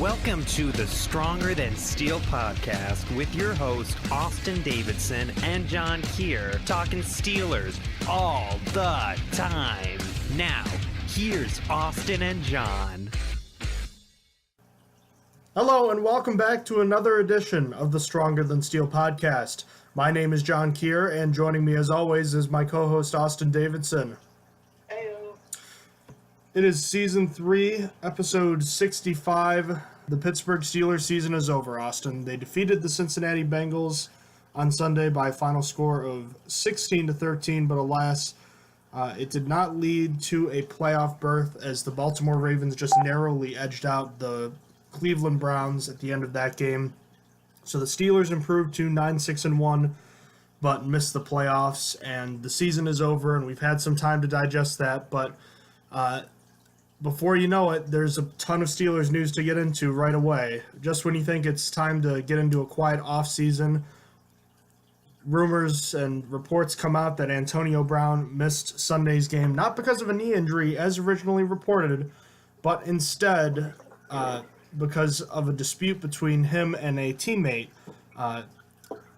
Welcome to the Stronger Than Steel podcast with your host, Austin Davidson and John Keir, talking Steelers all the time. Now, here's Austin and John. Hello and welcome back to another edition of the Stronger Than Steel podcast. My name is John Keir, and joining me as always is my co-host Austin Davidson. Heyo. It is Season 3, Episode 65. The Pittsburgh Steelers season is over, Austin. They defeated the Cincinnati Bengals on Sunday by a final score of 16-13, but alas, it did not lead to a playoff berth as the Baltimore Ravens just narrowly edged out the Cleveland Browns at the end of that game. So the Steelers improved to 9-6-1, but missed the playoffs, and the season is over, and we've had some time to digest that, but before you know it, there's a ton of Steelers news to get into right away. Just when you think it's time to get into a quiet offseason, rumors and reports come out that Antonio Brown missed Sunday's game, not because of a knee injury as originally reported, but instead because of a dispute between him and a teammate.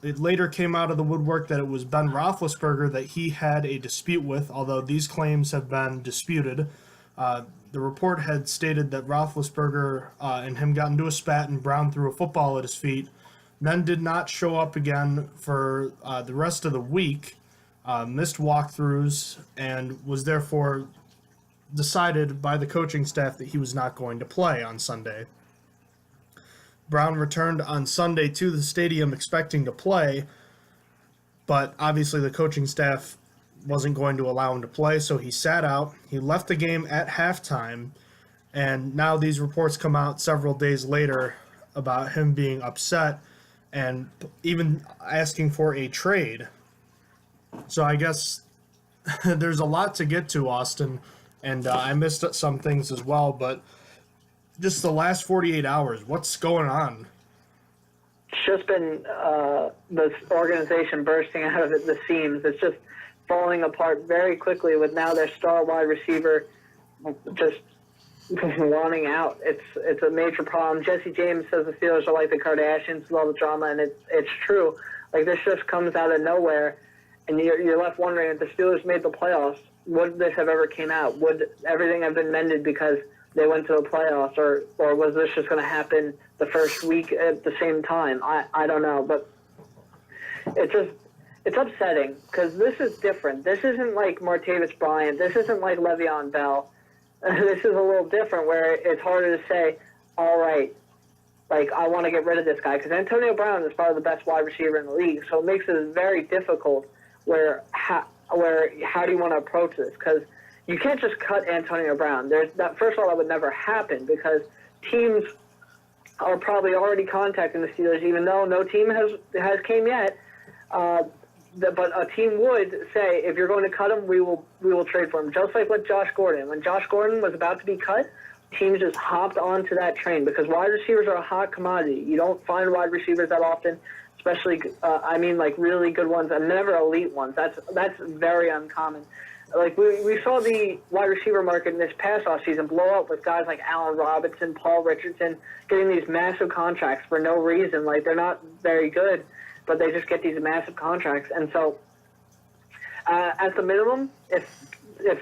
It later came out of the woodwork that it was Ben Roethlisberger that he had a dispute with, although these claims have been disputed. The report had stated that Roethlisberger and him got into a spat and Brown threw a football at his feet, then did not show up again for the rest of the week, missed walkthroughs, and was therefore decided by the coaching staff that he was not going to play on Sunday. Brown returned on Sunday to the stadium expecting to play, but obviously the coaching staff wasn't going to allow him to play, so he sat out. He left the game at halftime, and now these reports come out several days later about him being upset and even asking for a trade. So I guess there's a lot to get to, Austin, and I missed some things as well, but just the last 48 hours, what's going on? It's just been this organization bursting out of the seams. It's just falling apart very quickly with now their star wide receiver just wanting out. It's a major problem. Jesse James says the Steelers are like the Kardashians with all the drama, and it's true. Like, this just comes out of nowhere, and you're left wondering if the Steelers made the playoffs, would this have ever came out? Would everything have been mended because they went to the playoffs, or was this just going to happen the first week at the same time? I don't know, but it's upsetting because this is different. This isn't like Martavis Bryant. This isn't like Le'Veon Bell. This is a little different where it's harder to say, all right, like, I want to get rid of this guy, because Antonio Brown is probably the best wide receiver in the league, so it makes it very difficult how do you want to approach this? Because you can't just cut Antonio Brown. First of all, that would never happen because teams are probably already contacting the Steelers, even though no team has came yet. But a team would say, if you're going to cut him, we will trade for him. Just like with Josh Gordon. When Josh Gordon was about to be cut, teams just hopped onto that train because wide receivers are a hot commodity. You don't find wide receivers that often, especially like really good ones and never elite ones. That's very uncommon. Like, we saw the wide receiver market in this past offseason blow up with guys like Allen Robinson, Paul Richardson, getting these massive contracts for no reason. Like, they're not very good, but they just get these massive contracts. And so, at the minimum, if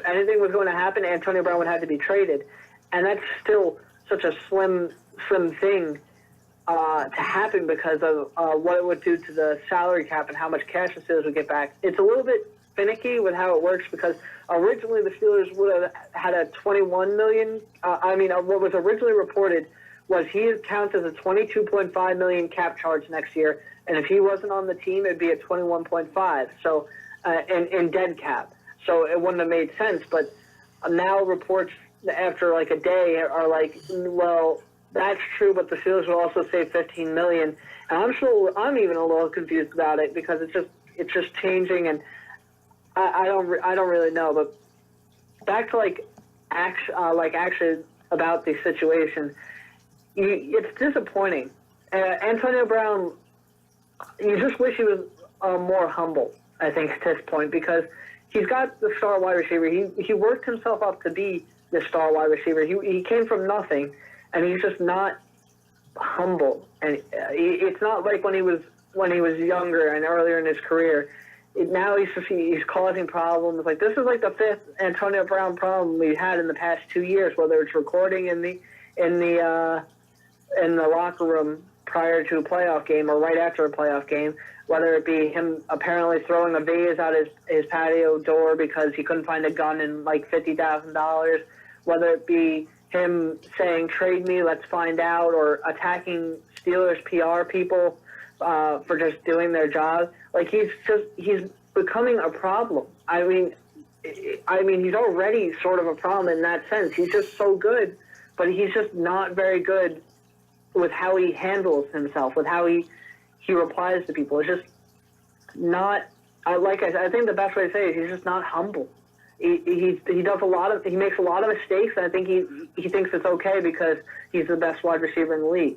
anything was going to happen, Antonio Brown would have to be traded. And that's still such a slim thing to happen because of what it would do to the salary cap and how much cash the Steelers would get back. It's a little bit finicky with how it works because originally the Steelers would have had a $21 million. What was originally reported was he counts as a $22.5 million cap charge next year, and if he wasn't on the team, it'd be at 21.5. So, in dead cap. So it wouldn't have made sense. But now reports after like a day are like, well, that's true, but the Steelers will also save $15 million. And I'm even a little confused about it because it's just changing and. I don't really know, but back to actually about the situation, it's disappointing. Antonio Brown, you just wish he was more humble, I think, at this point, because he's got the star wide receiver. He worked himself up to be the star wide receiver. He came from nothing, and he's just not humble, and it's not like when he was younger and earlier in his career. Now he's causing problems. Like, this is like the fifth Antonio Brown problem we had in the past 2 years, whether it's recording in the locker room prior to a playoff game or right after a playoff game, whether it be him apparently throwing a vase out his patio door because he couldn't find a gun and like $50,000, whether it be him saying, trade me, let's find out, or attacking Steelers PR people for just doing their job. Like, he's becoming a problem. I mean, he's already sort of a problem in that sense. He's just so good, but he's just not very good with how he handles himself, with how he replies to people. It's just not. I think the best way to say it is he's just not humble. He makes a lot of mistakes, and I think he thinks it's okay because he's the best wide receiver in the league,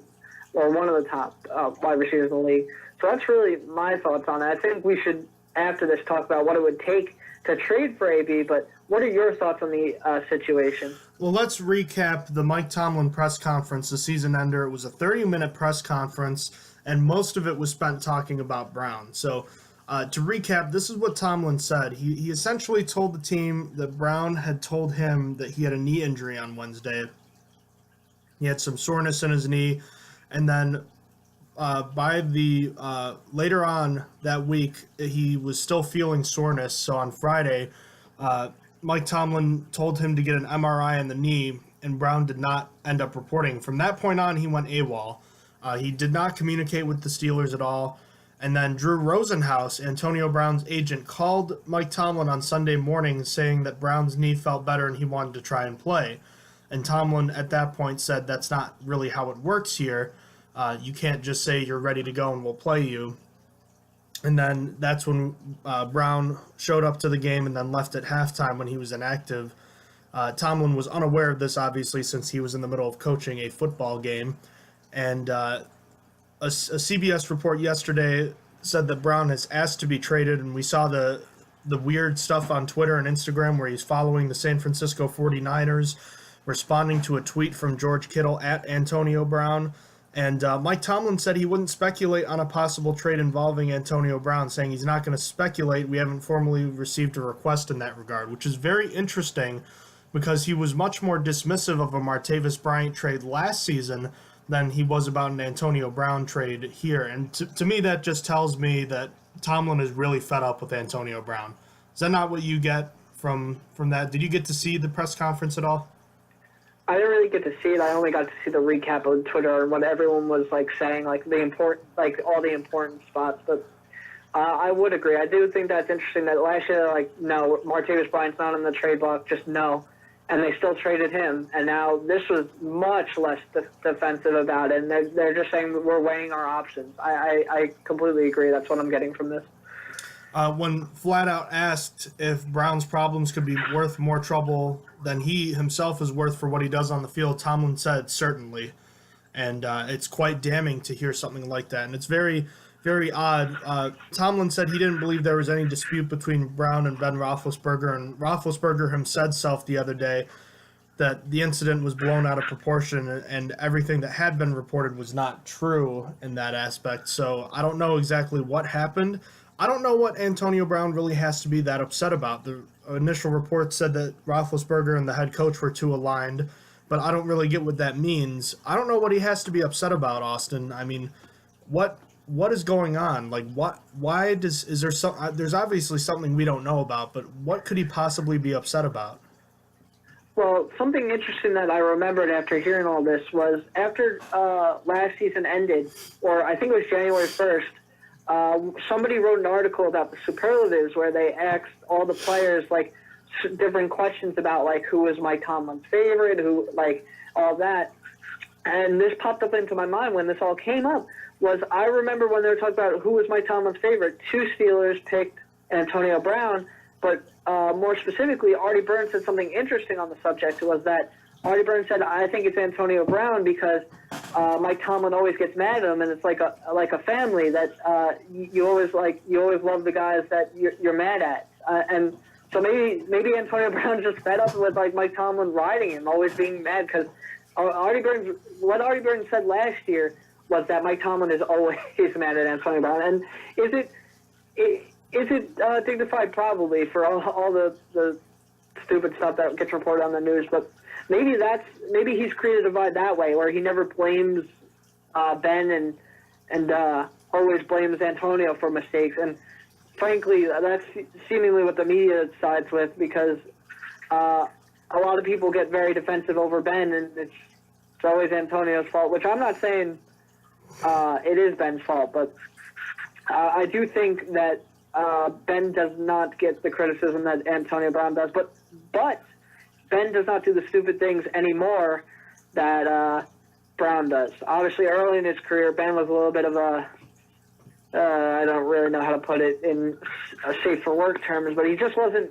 or one of the top wide receivers in the league. So that's really my thoughts on it. I think we should, after this, talk about what it would take to trade for AB, but what are your thoughts on the situation? Well, let's recap the Mike Tomlin press conference, the season ender. It was a 30-minute press conference, and most of it was spent talking about Brown. So to recap, this is what Tomlin said. He essentially told the team that Brown had told him that he had a knee injury on Wednesday. He had some soreness in his knee, and then by the later on that week, he was still feeling soreness. So on Friday, Mike Tomlin told him to get an MRI in the knee, and Brown did not end up reporting. From that point on, he went AWOL. He did not communicate with the Steelers at all. And then Drew Rosenhaus, Antonio Brown's agent, called Mike Tomlin on Sunday morning saying that Brown's knee felt better and he wanted to try and play. And Tomlin at that point said that's not really how it works here. You can't just say you're ready to go and we'll play you. And then that's when Brown showed up to the game and then left at halftime when he was inactive. Tomlin was unaware of this, obviously, since he was in the middle of coaching a football game. And a CBS report yesterday said that Brown has asked to be traded, and we saw the weird stuff on Twitter and Instagram where he's following the San Francisco 49ers, responding to a tweet from George Kittle at Antonio Brown. And Mike Tomlin said he wouldn't speculate on a possible trade involving Antonio Brown, saying he's not going to speculate. We haven't formally received a request in that regard, which is very interesting because he was much more dismissive of a Martavis Bryant trade last season than he was about an Antonio Brown trade here. And to me, that just tells me that Tomlin is really fed up with Antonio Brown. Is that not what you get from that? Did you get to see the press conference at all? I didn't really get to see it. I only got to see the recap on Twitter and what everyone was like saying, like all the important spots. But I would agree. I do think that's interesting that last year, like, no, Martavis Bryant's not on the trade block, just no. And they still traded him. And now this was much less defensive about it. And they're just saying we're weighing our options. I completely agree. That's what I'm getting from this. When flat out asked if Brown's problems could be worth more trouble than he himself is worth for what he does on the field, Tomlin said certainly. And it's quite damning to hear something like that. And it's very, very odd. Tomlin said he didn't believe there was any dispute between Brown and Ben Roethlisberger. And Roethlisberger himself the other day that the incident was blown out of proportion and everything that had been reported was not true in that aspect. So I don't know exactly what happened. I don't know what Antonio Brown really has to be that upset about. The initial report said that Roethlisberger and the head coach were too aligned, but I don't really get what that means. I don't know what he has to be upset about, Austin. I mean, what is going on? Like, there's obviously something we don't know about, but what could he possibly be upset about? Well, something interesting that I remembered after hearing all this was after last season ended, or I think it was January 1st, somebody wrote an article about the superlatives where they asked all the players like different questions about like who was Mike Tomlin's favorite, who like all that. And this popped up into my mind when this all came up. Was I remember when they were talking about who was Mike Tomlin's favorite, two Steelers picked Antonio Brown, but more specifically, Artie Burns said something interesting on the subject. Was that Artie Burns said, "I think it's Antonio Brown because Mike Tomlin always gets mad at him, and it's like a family that you always love the guys that you're mad at." And so maybe Antonio Brown's just fed up with like Mike Tomlin riding him, always being mad because what Artie Burns said last year was that Mike Tomlin is always mad at Antonio Brown. And is it dignified? Probably, for all the stupid stuff that gets reported on the news. But maybe he's created a divide that way, where he never blames Ben and always blames Antonio for mistakes. And frankly, that's seemingly what the media sides with, because a lot of people get very defensive over Ben, and it's always Antonio's fault, which I'm not saying it is Ben's fault, but I do think that Ben does not get the criticism that Antonio Brown does, but Ben does not do the stupid things anymore that Brown does. Obviously, early in his career, Ben was a little bit of a I don't really know how to put it in safe for work terms, but he just wasn't.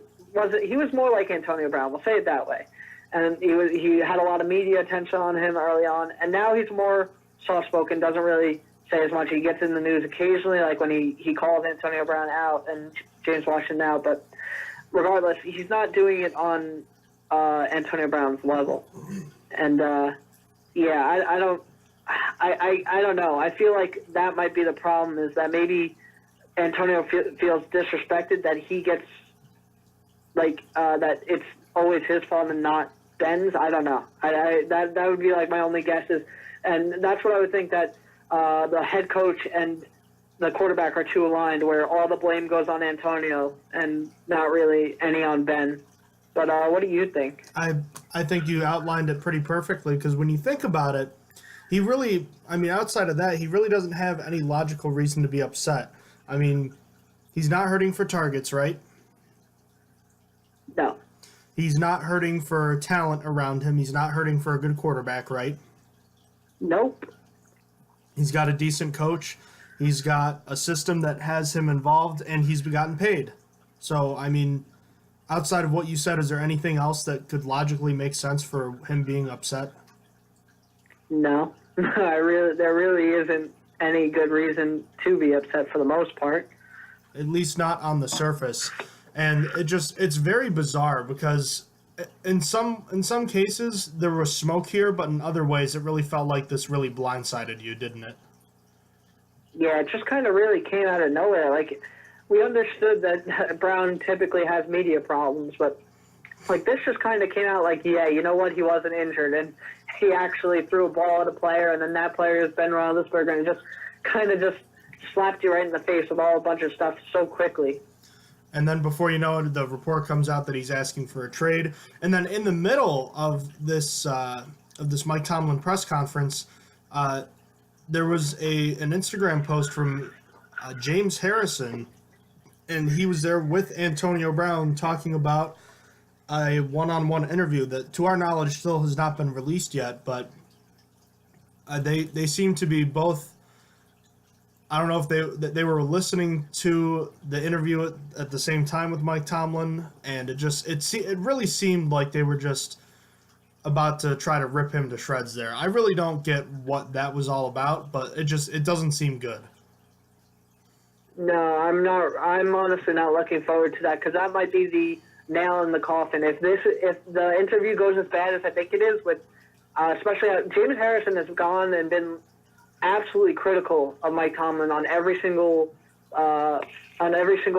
He was more like Antonio Brown. We'll say it that way. And he had a lot of media attention on him early on, and now he's more soft-spoken, doesn't really say as much. He gets in the news occasionally, like when he called Antonio Brown out and James Washington out, but regardless, he's not doing it on Antonio Brown's level. And I don't know. I feel like that might be the problem, is that maybe Antonio feels disrespected, that he gets that it's always his fault and not Ben's. I don't know. That would be like my only guess is, and that's what I would think, that the head coach and the quarterback are too aligned, where all the blame goes on Antonio and not really any on Ben. But what do you think? I think you outlined it pretty perfectly, because when you think about it, he really, outside of that, he really doesn't have any logical reason to be upset. I mean, he's not hurting for targets, right? No. He's not hurting for talent around him. He's not hurting for a good quarterback, right? Nope. He's got a decent coach. He's got a system that has him involved, and he's gotten paid. So, outside of what you said, is there anything else that could logically make sense for him being upset? No. There really isn't any good reason to be upset for the most part. At least not on the surface. And it's very bizarre, because in some cases there was smoke here, but in other ways it really felt like this really blindsided you, didn't it? Yeah, it just kind of really came out of nowhere. Like, we understood that Brown typically has media problems, but this just kind of came out like, yeah, you know what, he wasn't injured, and he actually threw a ball at a player, and then that player is Ben Roethlisberger, and just slapped you right in the face with a bunch of stuff so quickly. And then before you know it, the report comes out that he's asking for a trade. And then in the middle of this Mike Tomlin press conference, there was an Instagram post from James Harrison, and he was there with Antonio Brown talking about a one-on-one interview that, to our knowledge, still has not been released yet. But they seem to be both. I don't know if they were listening to the interview at the same time with Mike Tomlin, and it really seemed like they were just about to try to rip him to shreds there. I really don't get what that was all about, but it doesn't seem good. No, I'm not. I'm honestly not looking forward to that, because that might be the nail in the coffin. If the interview goes as bad as I think it is, with especially James Harrison has gone and been absolutely critical of Mike Tomlin on every single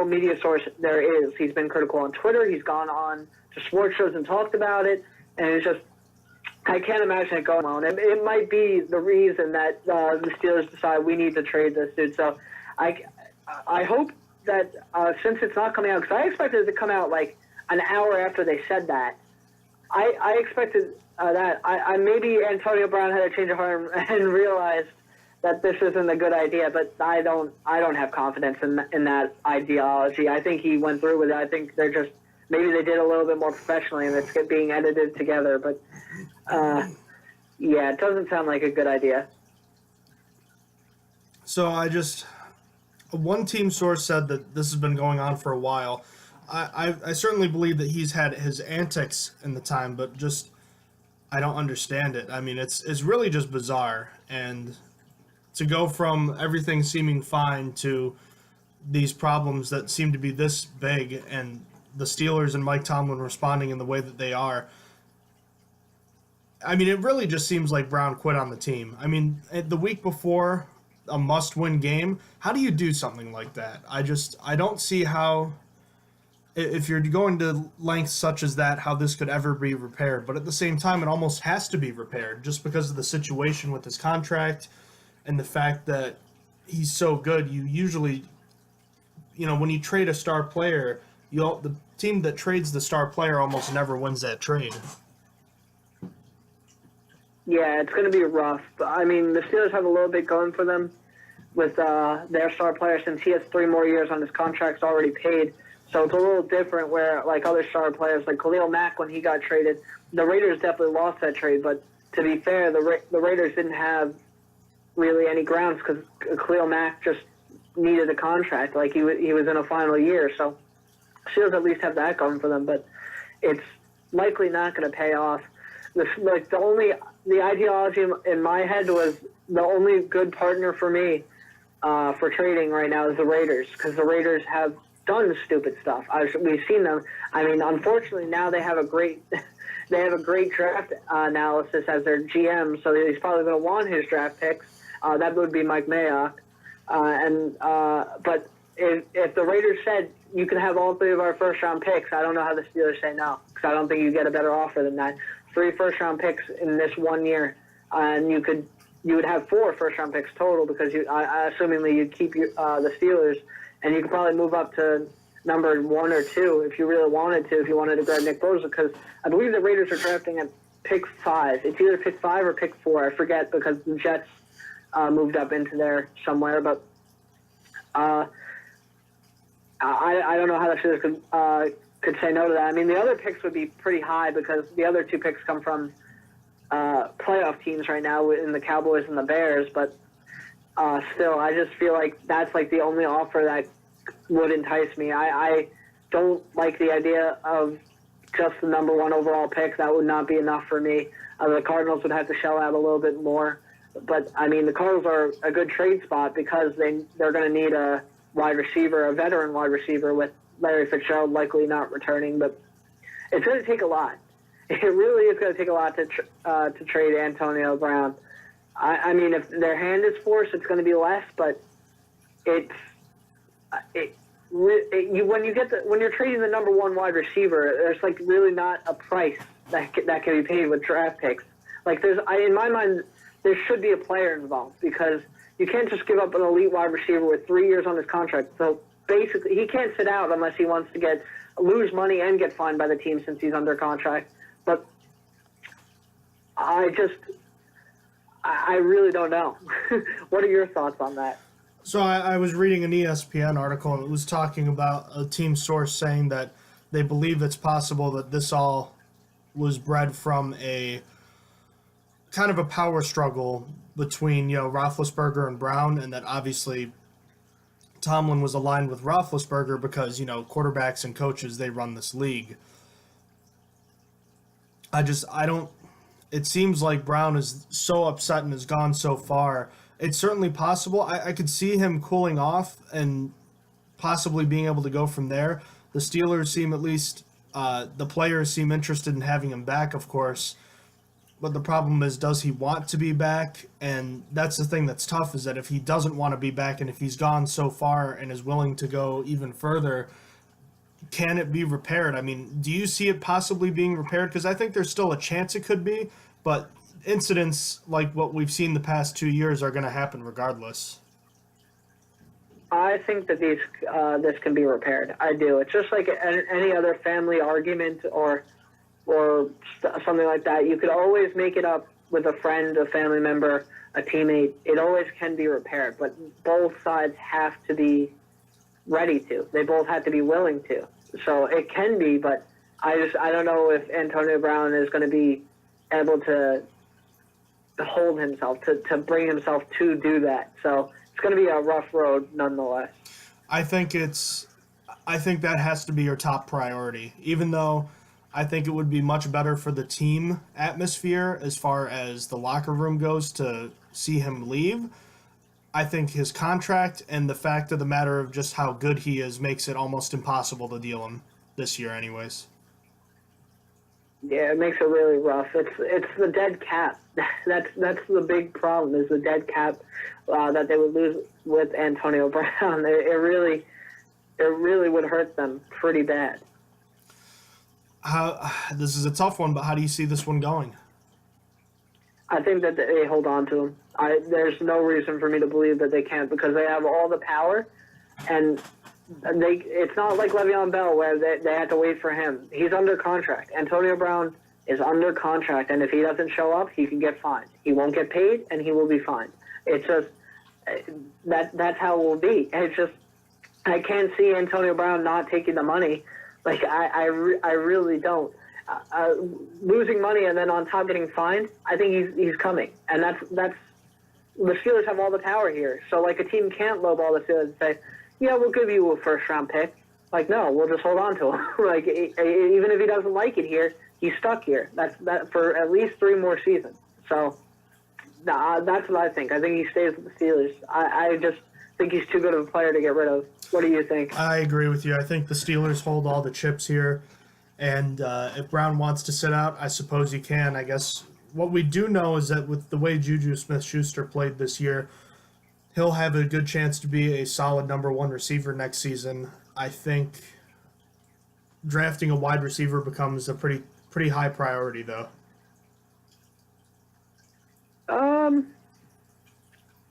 media source there is. He's been critical on Twitter. He's gone on to sports shows and talked about it, and it's just, I can't imagine it going on. It might be the reason that the Steelers decide we need to trade this dude. So I hope that since it's not coming out, because I expected it to come out like an hour after they said that. I expected that maybe Antonio Brown had a change of heart and realized that this isn't a good idea, but I don't have confidence in that ideology. I think he went through with it. I think maybe they did a little bit more professionally, and it's being edited together. But yeah, it doesn't sound like a good idea. So one team source said that this has been going on for a while. I certainly believe that he's had his antics in the time, but I don't understand it. It's really just bizarre, and to go from everything seeming fine to these problems that seem to be this big, and the Steelers and Mike Tomlin responding in the way that they are, I mean, it really just seems like Brown quit on the team. I mean, the week before a must-win game, how do you do something like that? I don't see how, if you're going to lengths such as that, how this could ever be repaired. But at the same time, it almost has to be repaired just because of the situation with his contract and the fact that he's so good. You usually, when you trade a star player, the team that trades the star player almost never wins that trade. Yeah, it's going to be rough. But, I mean, the Steelers have a little bit going for them with their star player since he has 3 more years on his contract's already paid. So it's a little different where, like other star players, like Khalil Mack, when he got traded, the Raiders definitely lost that trade. But to be fair, the Raiders didn't have really any grounds because Khalil Mack just needed a contract. Like he was in a final year. So Steelers at least have that going for them. But it's likely not going to pay off. The ideology in my head was the only good partner for me for trading right now is the Raiders because the Raiders have done stupid stuff. We've seen them. I mean, unfortunately, now they have a great draft analysis as their GM, so he's probably going to want his draft picks. That would be Mike Mayock. But if the Raiders said you can have all 3 of our first-round picks, I don't know how the Steelers say no because I don't think you get a better offer than that. 3 first-round picks in this 1 year, and you would have 4 first-round picks total because assumingly you'd keep the Steelers, and you could probably move up to number 1 or 2 if you really wanted to, if you wanted to grab Nick Bosa, because I believe the Raiders are drafting at pick 5. It's either pick 5 or pick 4. I forget because the Jets moved up into there somewhere, but I don't know how the Steelers could say no to that. I mean, the other picks would be pretty high because the other 2 picks come from playoff teams right now in the Cowboys and the Bears, but still, I just feel like that's like the only offer that would entice me. I don't like the idea of just the number 1 overall pick. That would not be enough for me. The Cardinals would have to shell out a little bit more, but I mean, the Cardinals are a good trade spot because they're going to need a wide receiver, a veteran wide receiver with Larry Fitzgerald likely not returning, but it's going to take a lot. It really is going to take a lot to trade Antonio Brown. I mean, if their hand is forced, it's going to be less, but when you're trading the number 1 wide receiver, there's like really not a price that can be paid with draft picks. Like in my mind, there should be a player involved because you can't just give up an elite wide receiver with 3 years on his contract. So basically, he can't sit out unless he wants to lose money and get fined by the team since he's under contract. But I really don't know. What are your thoughts on that? So I was reading an ESPN article, and it was talking about a team source saying that they believe it's possible that this all was bred from a kind of a power struggle between, Roethlisberger and Brown, and that obviously Tomlin was aligned with Roethlisberger because, quarterbacks and coaches, they run this league. It seems like Brown is so upset and has gone so far. It's certainly possible. I could see him cooling off and possibly being able to go from there. The Steelers seem the players seem interested in having him back, of course. But the problem is, does he want to be back? And that's the thing that's tough, is that if he doesn't want to be back and if he's gone so far and is willing to go even further, can it be repaired? I mean, do you see it possibly being repaired? Because I think there's still a chance it could be, but incidents like what we've seen the past 2 years are going to happen regardless. I think that this can be repaired. I do. It's just like any other family argument or something like that. You could always make it up with a friend, a family member, a teammate. It always can be repaired, but both sides have to be ready to. They both have to be willing to. So it can be, but I don't know if Antonio Brown is going to be able to hold himself, to bring himself to do that. So it's going to be a rough road nonetheless. I think that has to be your top priority, even though I think it would be much better for the team atmosphere as far as the locker room goes to see him leave. I think his contract and the fact of the matter of just how good he is makes it almost impossible to deal him this year anyways. Yeah, it makes it really rough. It's the dead cap. That's the big problem is the dead cap that they would lose with Antonio Brown. It really would hurt them pretty bad. This is a tough one, but how do you see this one going? I think that they hold on to him. There's no reason for me to believe that they can't because they have all the power, and it's not like Le'Veon Bell where they had to wait for him. He's under contract. Antonio Brown is under contract, and if he doesn't show up, he can get fined. He won't get paid, and he will be fined. It's just that's how it will be. It's just I can't see Antonio Brown not taking the money. Like I really don't. Losing money and then on top getting fined, I think he's coming, and that's the Steelers have all the power here. So like a team can't lowball the Steelers and say, yeah, we'll give you a first round pick. Like no, we'll just hold on to him. Like even if he doesn't like it here, he's stuck here. That's for at least 3 more seasons. So that's what I think. I think he stays with the Steelers. I just think he's too good of a player to get rid of. What do you think? I agree with you. I think the Steelers hold all the chips here. And if Brown wants to sit out, I suppose he can. I guess what we do know is that with the way Juju Smith-Schuster played this year, he'll have a good chance to be a solid number 1 receiver next season. I think drafting a wide receiver becomes a pretty high priority, though.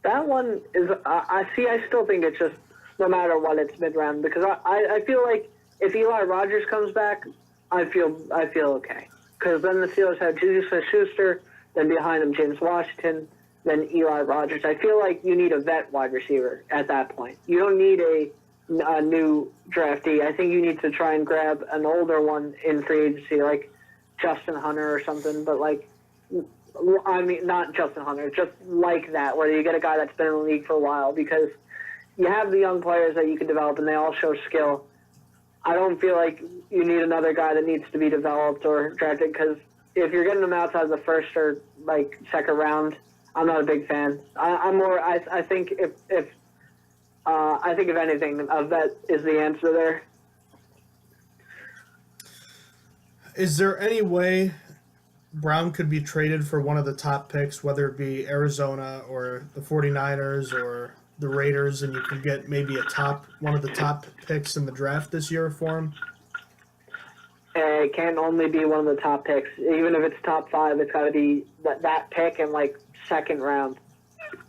That one is. I still think it's just no matter what, it's mid-round because I feel like if Eli Rogers comes back, I feel okay because then the Steelers have Juju Smith-Schuster, then behind him James Washington, then Eli Rogers. I feel like you need a vet wide receiver at that point. You don't need a new draftee. I think you need to try and grab an older one in free agency, like Justin Hunter or something. But like, I mean, not Justin Hunter, just like that, where you get a guy that's been in the league for a while because you have the young players that you can develop and they all show skill. I don't feel like you need another guy that needs to be developed or drafted because if you're getting them outside the first or like second round, I'm not a big fan. I think if anything, a vet is the answer there. Is there any way Brown could be traded for one of the top picks, whether it be Arizona or the 49ers or the Raiders, and you could get maybe one of the top picks in the draft this year for him? It can only be one of the top picks. Even if it's top 5, it's got to be that pick in like second round.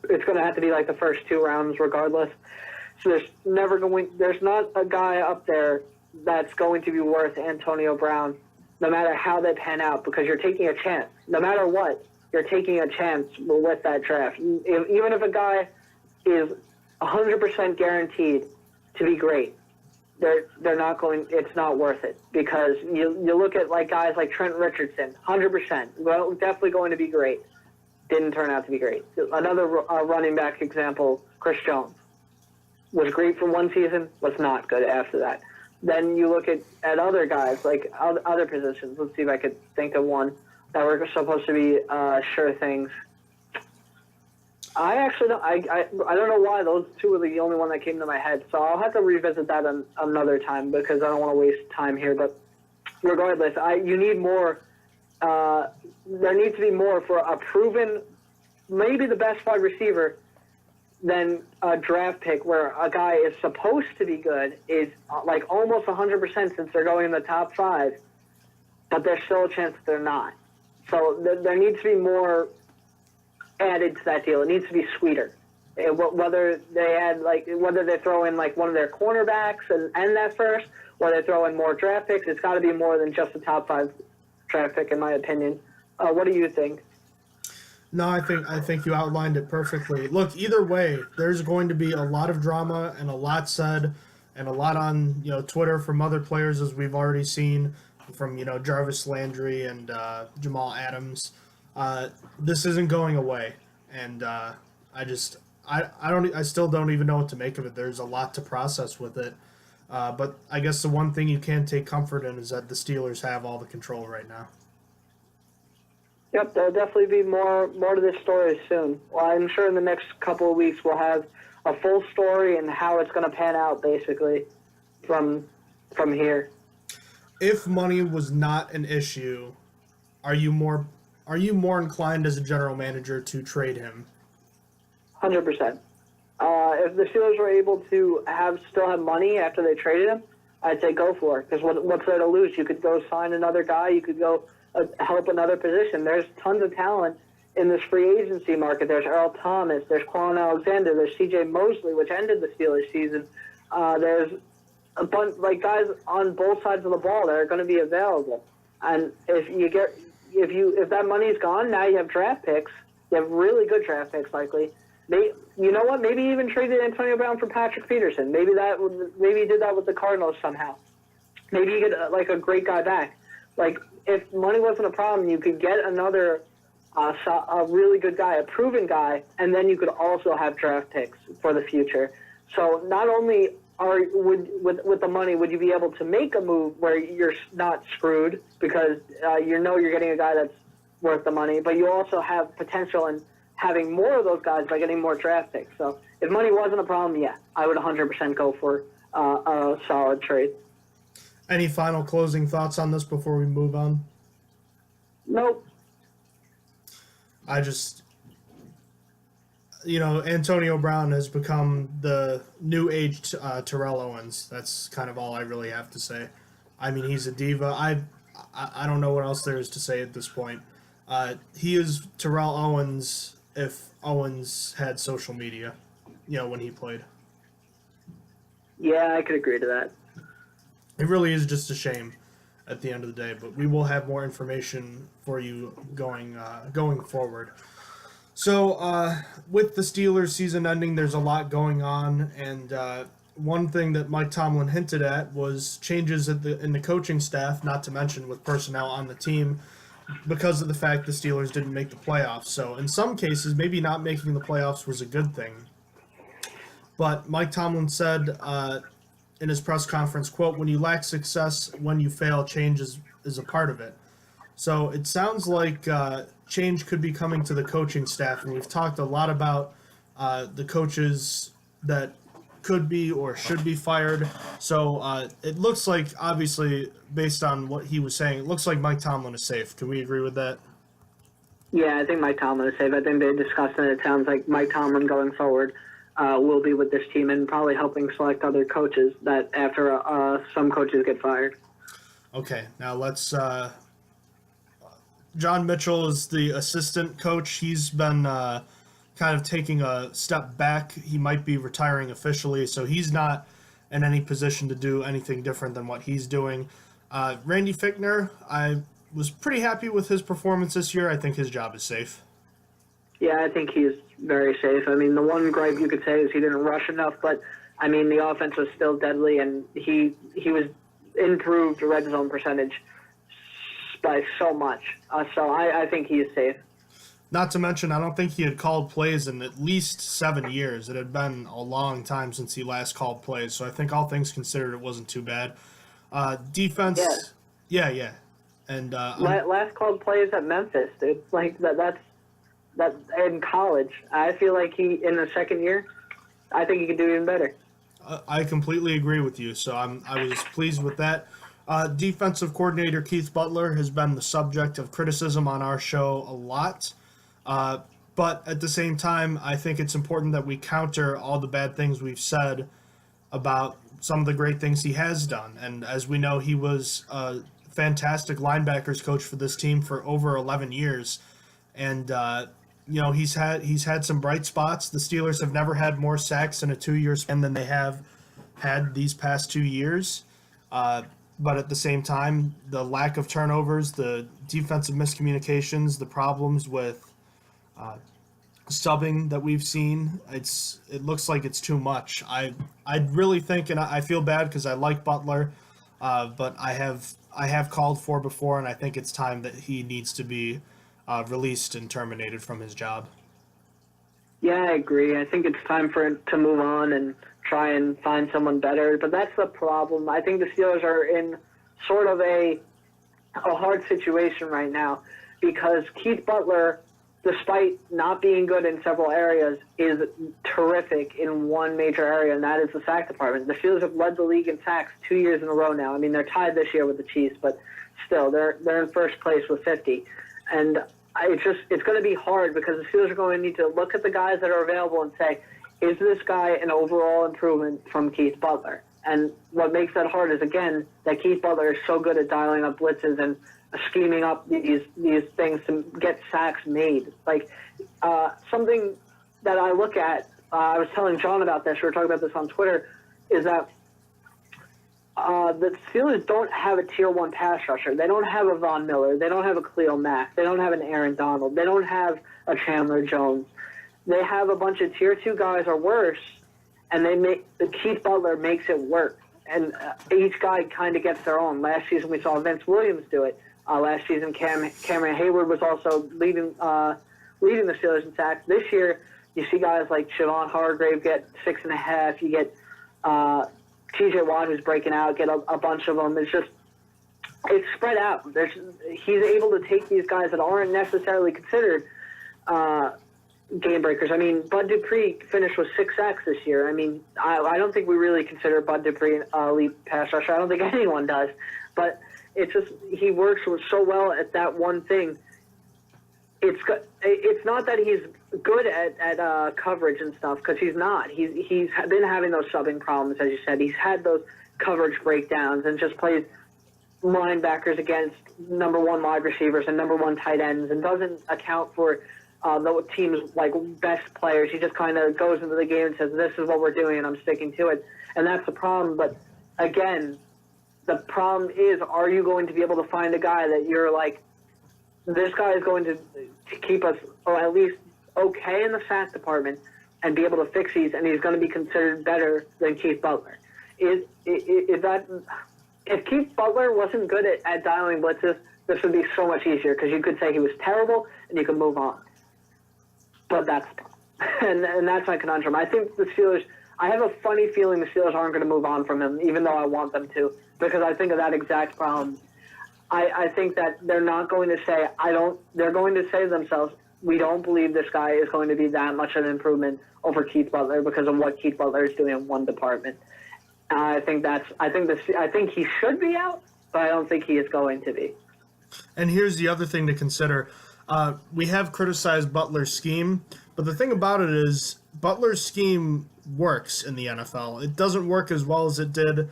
It's going to have to be like the first 2 rounds regardless. So there's not a guy up there that's going to be worth Antonio Brown, no matter how they pan out, because you're taking a chance. No matter what, you're taking a chance with that draft. Even if a guy is 100% guaranteed to be great, they're not going. It's not worth it because you look at like guys like Trent Richardson, 100%, well, definitely going to be great. Didn't turn out to be great. Another running back example, Chris Jones, was great for one season, was not good after that. Then you look at other guys like other positions. Let's see if I could think of one that were supposed to be sure things. I actually don't. I don't know why those 2 are the only one that came to my head. So I'll have to revisit that another time because I don't want to waste time here. But regardless, you need more. There needs to be more for a proven, maybe the best wide receiver than a draft pick where a guy is supposed to be good, is like almost 100% since they're going in the top 5, but there's still a chance that they're not. So there needs to be more added to that deal. It needs to be sweeter. Whether they throw in like one of their cornerbacks and that first, or they throw in more draft picks, it's got to be more than just a top 5 draft pick, in my opinion. What do you think? No, I think you outlined it perfectly. Look, either way, there's going to be a lot of drama and a lot said and a lot on Twitter from other players, as we've already seen from Jarvis Landry and Jamal Adams. This isn't going away, and I still don't even know what to make of it. There's a lot to process with it, but I guess the one thing you can take comfort in is that the Steelers have all the control right now. Yep, there'll definitely be more to this story soon. Well, I'm sure in the next couple of weeks we'll have a full story and how it's going to pan out, basically, from here. If money was not an issue, are you more inclined as a general manager to trade him? 100%. If the Steelers were able to still have money after they traded him, I'd say go for it. Because what's there to lose? You could go sign another guy. You could go help another position. There's tons of talent in this free agency market. There's Earl Thomas. There's Quan Alexander. There's C.J. Mosley, which ended the Steelers season. There's a bunch like guys on both sides of the ball that are going to be available. And if that money's gone, now you have draft picks. You have really good draft picks, likely. You know what? Maybe even traded Antonio Brown for Patrick Peterson. Maybe he did that with the Cardinals somehow. Maybe you get like a great guy back. Like if money wasn't a problem, you could get another a really good guy, a proven guy, and then you could also have draft picks for the future. So not only with the money would you be able to make a move where you're not screwed because you're getting a guy that's worth the money, but you also have potential in having more of those guys by getting more draft picks. So if money wasn't a problem, yeah, I would 100% go for a solid trade. Any final closing thoughts on this before we move on? Nope. I just, Antonio Brown has become the new age Terrell Owens. That's kind of all I really have to say. I mean, he's a diva. I don't know what else there is to say at this point. He is Terrell Owens if Owens had social media, when he played. Yeah, I could agree to that. It really is just a shame at the end of the day, but we will have more information for you going forward. So with the Steelers season ending, there's a lot going on, and one thing that Mike Tomlin hinted at was changes in the coaching staff, not to mention with personnel on the team, because of the fact the Steelers didn't make the playoffs. So in some cases, maybe not making the playoffs was a good thing. But Mike Tomlin said in his press conference, quote, "When you lack success, when you fail, change is a part of it." So it sounds like change could be coming to the coaching staff, and we've talked a lot about the coaches that could be or should be fired. So it looks like, obviously, based on what he was saying, it looks like Mike Tomlin is safe. Can we agree with that? Yeah, I think Mike Tomlin is safe. I think they discussed it. It sounds like Mike Tomlin going forward will be with this team and probably helping select other coaches that after some coaches get fired. Okay, now let's... John Mitchell is the assistant coach. He's been kind of taking a step back. He might be retiring officially, so he's not in any position to do anything different than what he's doing. Randy Fichtner, I was pretty happy with his performance this year. I think his job is safe. Yeah, I think he's very safe. I mean, the one gripe you could say is he didn't rush enough, but, I mean, the offense was still deadly, and he was improved red zone percentage by so much. So I think he is safe. Not to mention, I don't think he had called plays in at least 7 years. It had been a long time since he last called plays, so I think all things considered, it wasn't too bad. Defense, yeah. And last called plays at Memphis, dude. Like that's in college. I feel like he in the second year, I think he could do even better. I completely agree with you. So I was pleased with that. Defensive coordinator Keith Butler has been the subject of criticism on our show a lot. But at the same time, I think it's important that we counter all the bad things we've said about some of the great things he has done. And as we know, he was a fantastic linebackers coach for this team for over 11 years. And, he's had some bright spots. The Steelers have never had more sacks in a 2-year span than they have had these past 2 years. But at the same time, the lack of turnovers, the defensive miscommunications, the problems with subbing that we've seen, it looks like it's too much. I really think, and I feel bad because I like Butler, but I have called for before, and I think it's time that he needs to be released and terminated from his job. Yeah, I agree. I think it's time for him to move on and try and find someone better. But that's the problem. I think the Steelers are in sort of a hard situation right now because Keith Butler, despite not being good in several areas, is terrific in one major area, and that is the sack department. The Steelers have led the league in sacks 2 years in a row now. I mean, they're tied this year with the Chiefs, but Still, they're in first place with 50, and it's going to be hard because the Steelers are going to need to look at the guys that are available and say, is this guy an overall improvement from Keith Butler? And what makes that hard is, again, that Keith Butler is so good at dialing up blitzes and scheming up these things to get sacks made. Like, something that I look at, I was telling John about this, we were talking about this on Twitter, is that the Steelers don't have a Tier 1 pass rusher. They don't have a Von Miller. They don't have a Khalil Mack. They don't have an Aaron Donald. They don't have a Chandler Jones. They have a bunch of Tier 2 guys or worse, and Keith Butler makes it work. And each guy kind of gets their own. Last season we saw Vince Williams do it. Last season Cameron Hayward was also leading the Steelers in sacks. This year you see guys like Siobhan Hargrave get 6.5. You get T.J. Watt, who's breaking out, get a bunch of them. It's spread out. He's able to take these guys that aren't necessarily considered game breakers. I mean, Bud Dupree finished with 6 sacks this year. I mean, I don't think we really consider Bud Dupree an elite pass rusher. I don't think anyone does. But it's just he works so well at that one thing. It's not that he's good at coverage and stuff, because he's not. He's been having those subbing problems, as you said. He's had those coverage breakdowns and just plays linebackers against number 1 wide receivers and number 1 tight ends and doesn't account for the team's like best players. He just kind of goes into the game and says, "This is what we're doing, and I'm sticking to it." And that's the problem. But again, the problem is, are you going to be able to find a guy that you're like, this guy is going to keep us, or at least okay in the sack department, and be able to fix these, and he's going to be considered better than Keith Butler? Is that, if Keith Butler wasn't good at dialing blitzes, this would be so much easier, because you could say he was terrible and you could move on. But that's the problem. And that's my conundrum. I think the Steelers, I have a funny feeling the Steelers aren't going to move on from him, even though I want them to, because I think of that exact problem. I think that they're not going to say, they're going to say to themselves, we don't believe this guy is going to be that much of an improvement over Keith Butler because of what Keith Butler is doing in one department. I think he should be out, but I don't think he is going to be. And here's the other thing to consider. We have criticized Butler's scheme, but the thing about it is Butler's scheme works in the NFL. It doesn't work as well as it did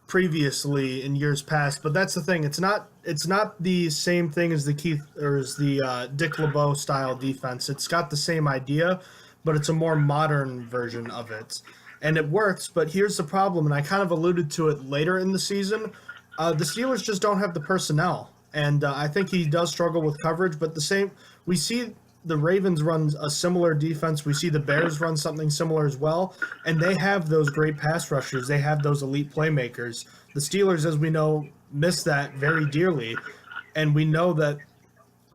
previously in years past, but that's the thing. It's not the same thing as the Dick LeBeau style defense. It's got the same idea, but it's a more modern version of it, and it works. But here's the problem, and I kind of alluded to it later in the season. The Steelers just don't have the personnel, and I think he does struggle with coverage. But we see the Ravens run a similar defense. We see the Bears run something similar as well, and they have those great pass rushers. They have those elite playmakers. The Steelers, as we know, miss that very dearly, and we know that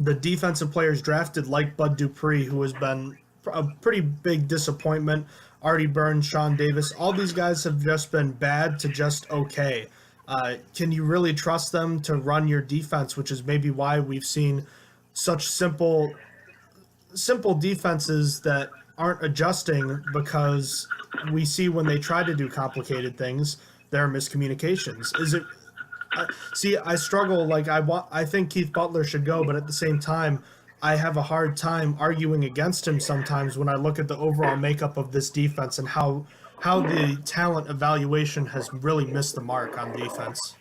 the defensive players drafted, like Bud Dupree, who has been a pretty big disappointment, Artie Burns, Sean Davis, all these guys have just been bad to just okay. Can you really trust them to run your defense, which is maybe why we've seen such simple defenses that aren't adjusting, because we see when they try to do complicated things, there are miscommunications. I struggle. Like I think Keith Butler should go, but at the same time, I have a hard time arguing against him sometimes when I look at the overall makeup of this defense and how the talent evaluation has really missed the mark on defense.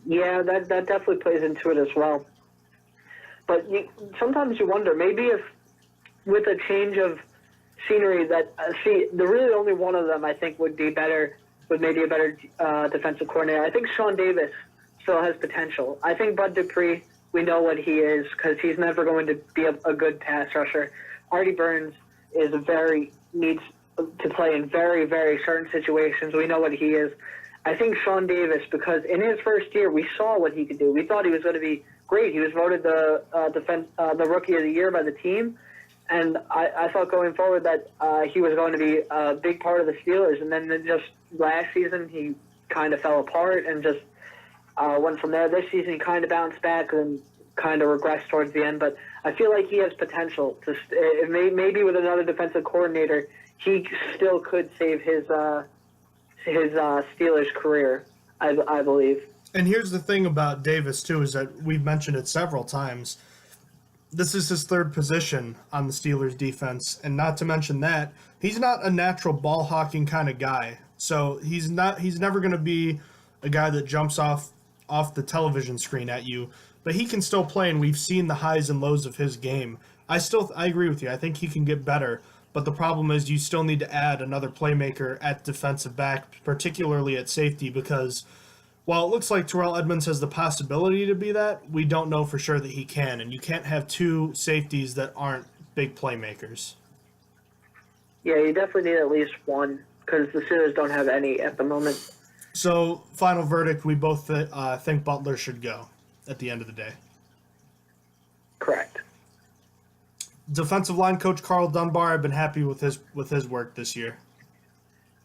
Yeah, that definitely plays into it as well. But sometimes you wonder, maybe if with a change of scenery that, the really only one of them I think would maybe a better defensive coordinator. I think Sean Davis still has potential. I think Bud Dupree, we know what he is, because he's never going to be a good pass rusher. Artie Burns needs to play in very, very certain situations. We know what he is. I think Sean Davis, because in his first year, we saw what he could do. We thought he was going to be great. He was voted the Rookie of the Year by the team, and I thought going forward that he was going to be a big part of the Steelers. And then just last season, he kind of fell apart and just went from there. This season, he kind of bounced back and kind of regressed towards the end. But I feel like he has potential to maybe with another defensive coordinator, he still could save his Steelers career, I believe. And here's the thing about Davis, too, is that we've mentioned it several times. This is his third position on the Steelers defense, and not to mention that he's not a natural ball hawking kind of guy. So he's never going to be a guy that jumps off the television screen at you, but he can still play, and we've seen the highs and lows of his game. I agree with you. I think he can get better, but the problem is you still need to add another playmaker at defensive back, particularly at safety, because while it looks like Terrell Edmunds has the possibility to be that, we don't know for sure that he can, and you can't have two safeties that aren't big playmakers. Yeah, you definitely need at least one, because the Steelers don't have any at the moment. So, final verdict, we both think Butler should go at the end of the day. Correct. Defensive line coach Carl Dunbar, I've been happy with his work this year.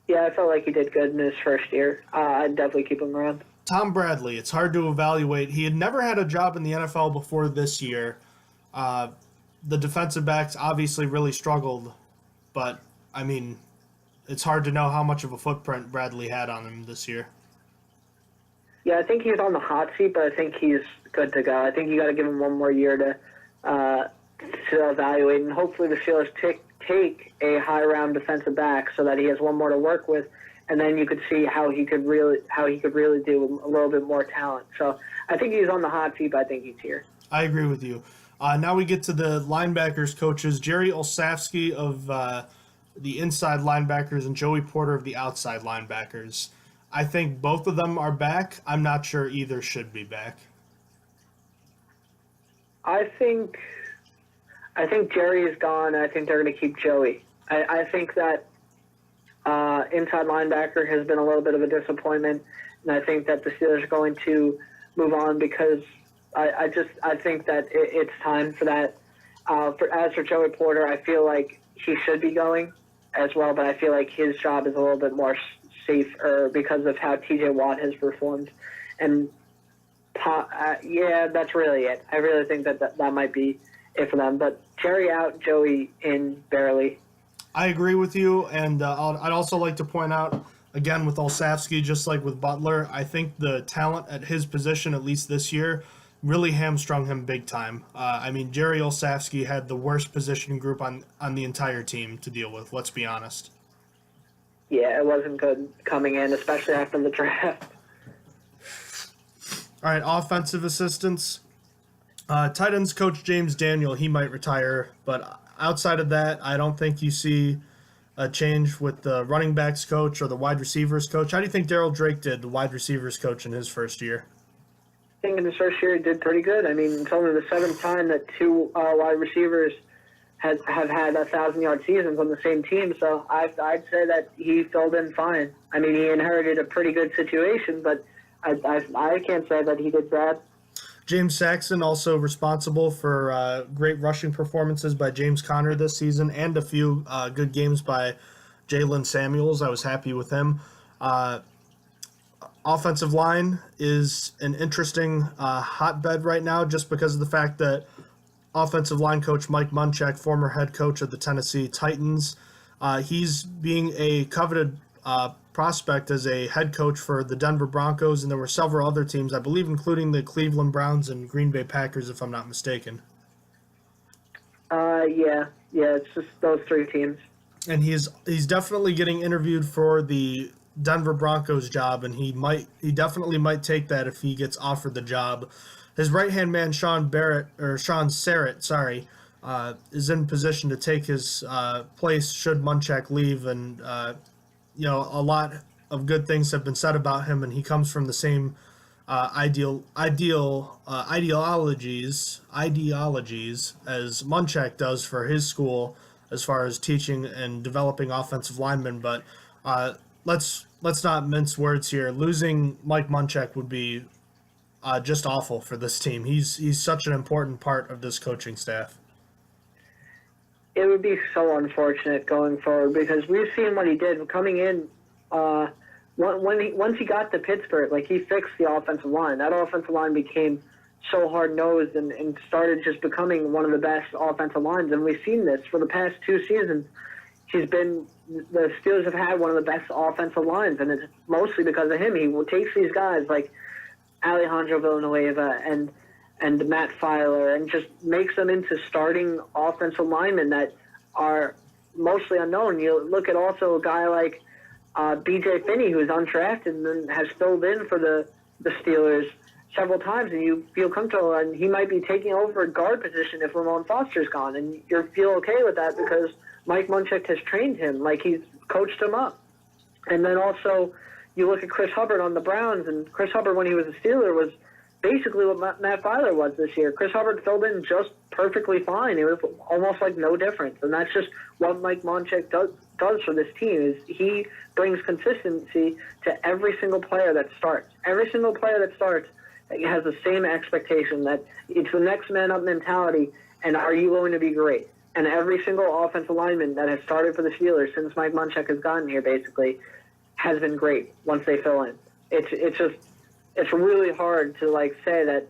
Yeah, I felt like he did good in his first year. I'd definitely keep him around. Tom Bradley, it's hard to evaluate. He had never had a job in the NFL before this year. The defensive backs obviously really struggled, but, I mean, it's hard to know how much of a footprint Bradley had on him this year. Yeah, I think he's on the hot seat, but I think he's good to go. I think you got to give him one more year to evaluate, and hopefully the Steelers take a high round defensive back so that he has one more to work with, and then you could see how he could really do with a little bit more talent. So I think he's on the hot seat, but I think he's here. I agree with you. Now we get to the linebackers coaches, Jerry Olszewski of the inside linebackers and Joey Porter of the outside linebackers. I think both of them are back. I'm not sure either should be back. I think Jerry is gone. I think they're going to keep Joey. I think that inside linebacker has been a little bit of a disappointment, and I think that the Steelers are going to move on because I think that it's time for that. As for Joey Porter, I feel like he should be going as well, but I feel like his job is a little bit more safe because of how TJ Watt has performed. And yeah, that's really it. I really think that might be it for them. But Jerry out, Joey in barely. I agree with you, and I'd also like to point out, again, with Olszewski, just like with Butler, I think the talent at his position, at least this year, really hamstrung him big time. I mean, Jerry Olszewski had the worst position group on the entire team to deal with, let's be honest. Yeah, it wasn't good coming in, especially after the draft. All right, offensive assistants. Tight ends coach James Daniel, he might retire, but outside of that, I don't think you see a change with the running backs coach or the wide receivers coach. How do you think Darryl Drake did, the wide receivers coach, in his first year? I think in his first year he did pretty good. I mean, it's only the seventh time that two wide receivers have had 1,000-yard seasons on the same team, so I'd say that he filled in fine. I mean, he inherited a pretty good situation, but I can't say that he did bad. James Saxon also responsible for great rushing performances by James Conner this season and a few good games by Jalen Samuels. I was happy with him. Offensive line is an interesting hotbed right now just because of the fact that offensive line coach Mike Munchak, former head coach of the Tennessee Titans, he's being a coveted prospect as a head coach for the Denver Broncos, and there were several other teams, I believe, including the Cleveland Browns and Green Bay Packers, if I'm not mistaken. Yeah, it's just those three teams. And he's definitely getting interviewed for the Denver Broncos job, and he definitely might take that if he gets offered the job. His right-hand man, Sean Serrett, is in position to take his place should Munchak leave, and a lot of good things have been said about him, and he comes from the same ideologies as Munchak does for his school as far as teaching and developing offensive linemen. But let's not mince words here. Losing Mike Munchak would be just awful for this team. He's such an important part of this coaching staff. It would be so unfortunate going forward because we've seen what he did coming in. Once he got to Pittsburgh, like he fixed the offensive line. That offensive line became so hard-nosed and started just becoming one of the best offensive lines. And we've seen this for the past two seasons. The Steelers have had one of the best offensive lines, and it's mostly because of him. He takes these guys like Alejandro Villanueva and Matt Filer, and just makes them into starting offensive linemen that are mostly unknown. You look at also a guy like B.J. Finney, who's undrafted and then has filled in for the Steelers several times, and you feel comfortable, and he might be taking over a guard position if Ramon Foster's gone, and you feel okay with that because Mike Munchak has trained him, like he's coached him up. And then also, you look at Chris Hubbard on the Browns, and Chris Hubbard, when he was a Steeler, was basically what Matt Filer was this year. Chris Hubbard filled in just perfectly fine. It was almost like no difference, and that's just what Mike Munchak does for this team. Is he brings consistency to every single player that starts. Every single player that starts has the same expectation that it's the next man up mentality, and are you going to be great? And every single offensive lineman that has started for the Steelers since Mike Munchak has gotten here basically has been great once they fill in. It's really hard to say that.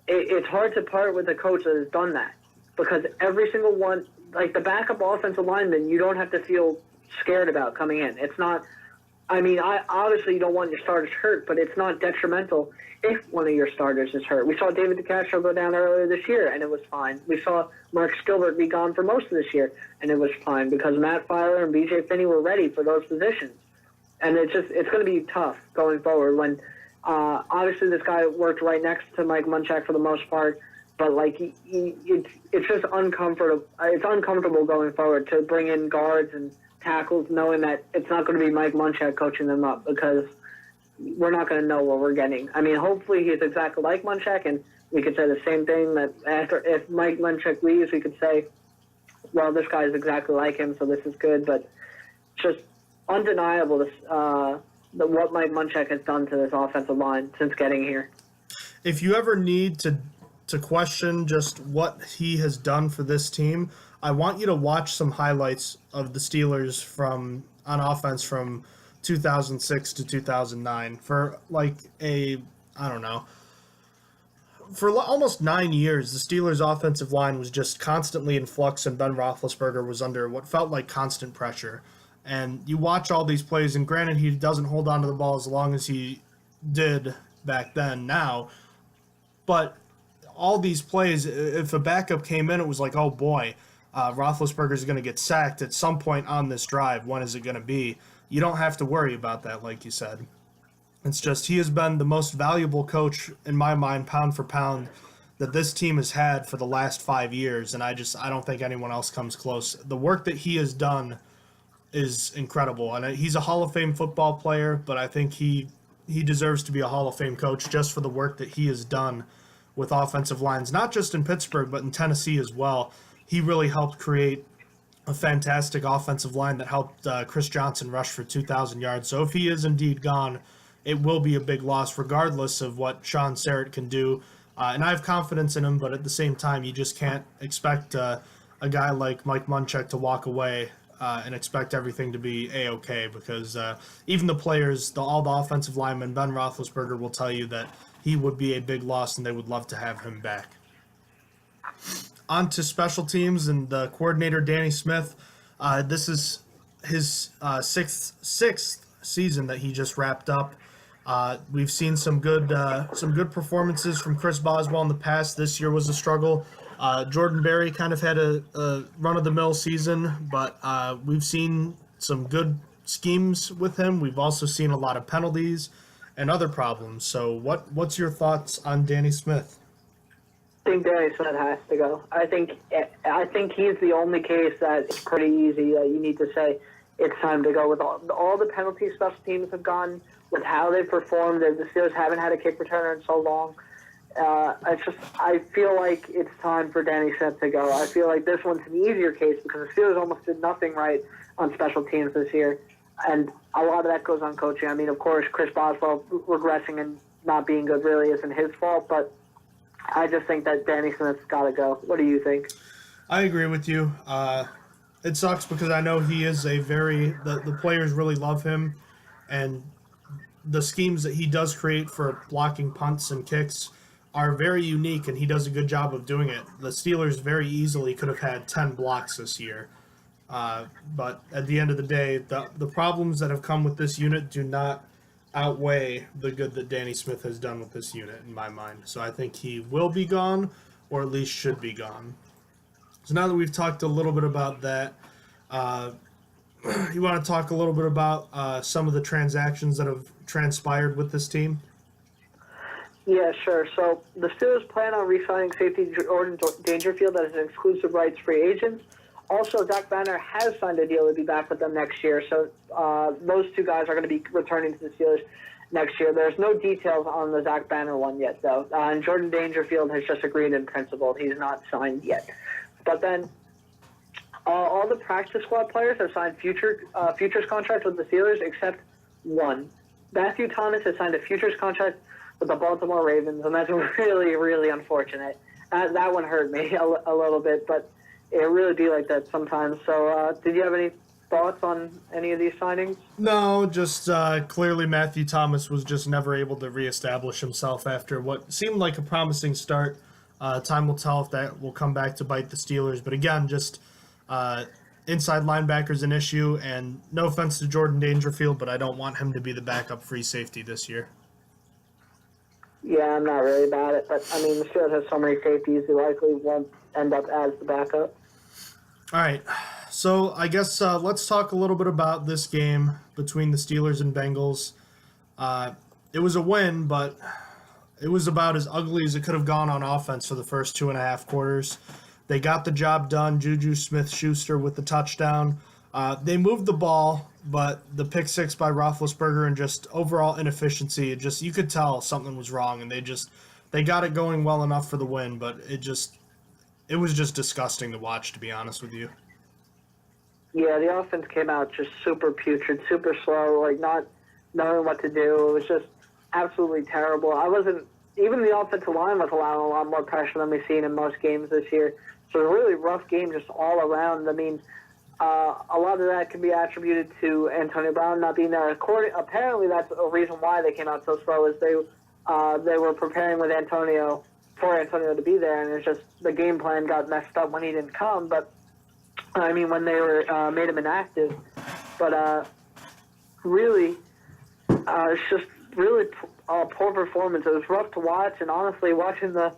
It's hard to part with a coach that has done that, because every single one, like the backup offensive lineman, you don't have to feel scared about coming in. It's not. I mean, obviously you don't want your starters hurt, but it's not detrimental if one of your starters is hurt. We saw David DeCastro go down earlier this year, and it was fine. We saw Mark Skilbert be gone for most of this year, and it was fine because Matt Filer and B.J. Finney were ready for those positions. And it's going to be tough going forward when obviously this guy worked right next to Mike Munchak for the most part, but it's just uncomfortable. It's uncomfortable going forward to bring in guards and tackles knowing that it's not going to be Mike Munchak coaching them up, because we're not going to know what we're getting. I mean, hopefully he's exactly like Munchak, and we could say the same thing that if Mike Munchak leaves, we could say, well, this guy is exactly like him, so this is good. But it's just undeniable what Mike Munchak has done to this offensive line since getting here. If you ever need to question just what he has done for this team, I want you to watch some highlights of the Steelers on offense from 2006 to 2009. For for almost 9 years, the Steelers' offensive line was just constantly in flux, and Ben Roethlisberger was under what felt like constant pressure. And you watch all these plays, and granted, he doesn't hold on to the ball as long as he did back then now, but all these plays, if a backup came in, it was like, oh boy, Roethlisberger is going to get sacked at some point on this drive. When is it going to be? You don't have to worry about that, like you said. It's just he has been the most valuable coach, in my mind, pound for pound, that this team has had for the last 5 years, and I don't think anyone else comes close. The work that he has done is incredible, and he's a Hall of Fame football player, but I think he deserves to be a Hall of Fame coach just for the work that he has done with offensive lines, not just in Pittsburgh, but in Tennessee as well. He really helped create a fantastic offensive line that helped Chris Johnson rush for 2,000 yards. So if he is indeed gone, it will be a big loss regardless of what Sean Sarrett can do. And I have confidence in him, but at the same time, you just can't expect a guy like Mike Munchak to walk away and expect everything to be A-okay, because even the players, all the offensive linemen, Ben Roethlisberger will tell you that he would be a big loss and they would love to have him back. On to special teams and the coordinator, Danny Smith. This is his sixth season that he just wrapped up. We've seen some good performances from Chris Boswell in the past. This year was a struggle. Jordan Berry kind of had a run-of-the-mill season, but we've seen some good schemes with him. We've also seen a lot of penalties and other problems. So what's your thoughts on Danny Smith? I think Danny Smith has to go. I think he's the only case that it's pretty easy. You need to say it's time to go. With all the penalties special teams have gone, with how they've performed, the Steelers haven't had a kick returner in so long. I feel like it's time for Danny Smith to go. I feel like this one's an easier case because the Steelers almost did nothing right on special teams this year, and a lot of that goes on coaching. I mean, of course, Chris Boswell regressing and not being good really isn't his fault, but I just think that Danny Smith's got to go. What do you think? I agree with you. It sucks because I know he is the players really love him, and the schemes that he does create for blocking punts and kicks are very unique, and he does a good job of doing it. The Steelers very easily could have had 10 blocks this year. But at the end of the day, the problems that have come with this unit do not outweigh the good that Danny Smith has done with this unit in my mind. So I think he will be gone, or at least should be gone. So now that we've talked a little bit about that, you want to talk a little bit about some of the transactions that have transpired with this team? Yeah, sure. So the Steelers plan on re-signing safety Jordan Dangerfield as an exclusive rights free agent. Also, Zach Banner has signed a deal to be back with them next year. So those two guys are going to be returning to the Steelers next year. There's no details on the Zach Banner one yet, though. And Jordan Dangerfield has just agreed in principle. He's not signed yet. But then all the practice squad players have signed futures contracts with the Steelers except one. Matthew Thomas has signed a futures contract with the Baltimore Ravens, and that's really, really unfortunate. That one hurt me a little bit, but it really be like that sometimes. So did you have any thoughts on any of these signings? No, just clearly Matthew Thomas was just never able to reestablish himself after what seemed like a promising start. Time will tell if that will come back to bite the Steelers. But again, just inside linebacker's an issue, and no offense to Jordan Dangerfield, but I don't want him to be the backup free safety this year. Yeah, I'm not really about it, but I mean, the Steelers have so many safeties, they likely won't end up as the backup. All right, so I guess let's talk a little bit about this game between the Steelers and Bengals. It was a win, but it was about as ugly as it could have gone on offense for the first 2.5 quarters. They got the job done. Juju Smith-Schuster with the touchdown. They moved the ball, but the pick six by Roethlisberger and just overall inefficiency, you could tell something was wrong, and they got it going well enough for the win, but it was just disgusting to watch, to be honest with you. Yeah, the offense came out just super putrid, super slow, like not knowing what to do. It was just absolutely terrible. Even the offensive line was allowing a lot more pressure than we've seen in most games this year. So a really rough game just all around. I mean, a lot of that can be attributed to Antonio Brown not being there. Apparently, that's a reason why they came out so slow. Is they were preparing with Antonio for Antonio to be there, and it's just the game plan got messed up when he didn't come. But I mean, when they were made him inactive. But really, it's just really poor performance. It was rough to watch, and honestly, watching the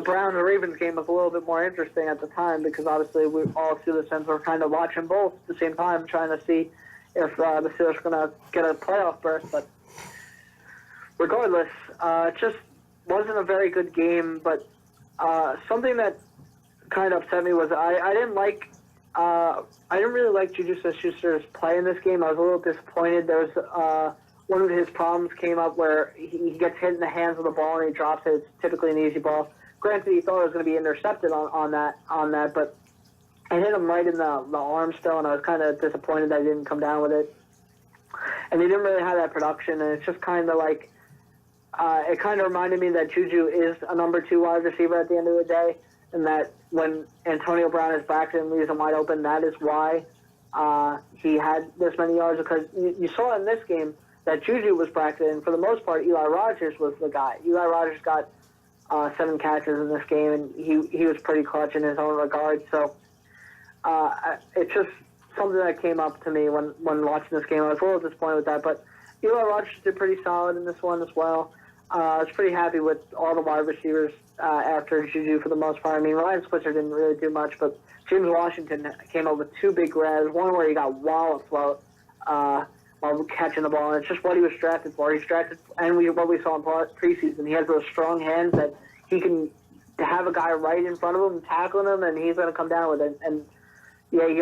Browns and Ravens game was a little bit more interesting at the time because obviously we all Steelers fans were kind of watching both at the same time, trying to see if the Steelers were going to get a playoff berth. But regardless, it just wasn't a very good game. But something that kind of upset me was I didn't really like Juju Smith-Schuster's play in this game. I was a little disappointed. There was one of his problems came up where he gets hit in the hands with the ball and he drops it. It's typically an easy ball. Granted, he thought it was going to be intercepted on that, but I hit him right in the arm still, and I was kind of disappointed that he didn't come down with it. And he didn't really have that production, and it's just kind of like it kind of reminded me that Juju is a number 2 wide receiver at the end of the day, and that when Antonio Brown is back and leaves him wide open, that is why he had this many yards, because you saw in this game that Juju was bracketed, and for the most part, Eli Rogers was the guy. Eli Rogers got 7 catches in this game, and he was pretty clutch in his own regard. So it's just something that came up to me when watching this game. I was a little disappointed with that, but Eli Rogers did pretty solid in this one as well. I was pretty happy with all the wide receivers after Juju for the most part. I mean, Ryan Switzer didn't really do much, but James Washington came up with 2 big grabs, one where he got walloped while catching the ball, and it's just what he was drafted for. He's drafted, and what we saw in preseason, he has those strong hands that he can have a guy right in front of him, tackling him, and he's going to come down with it. And yeah, I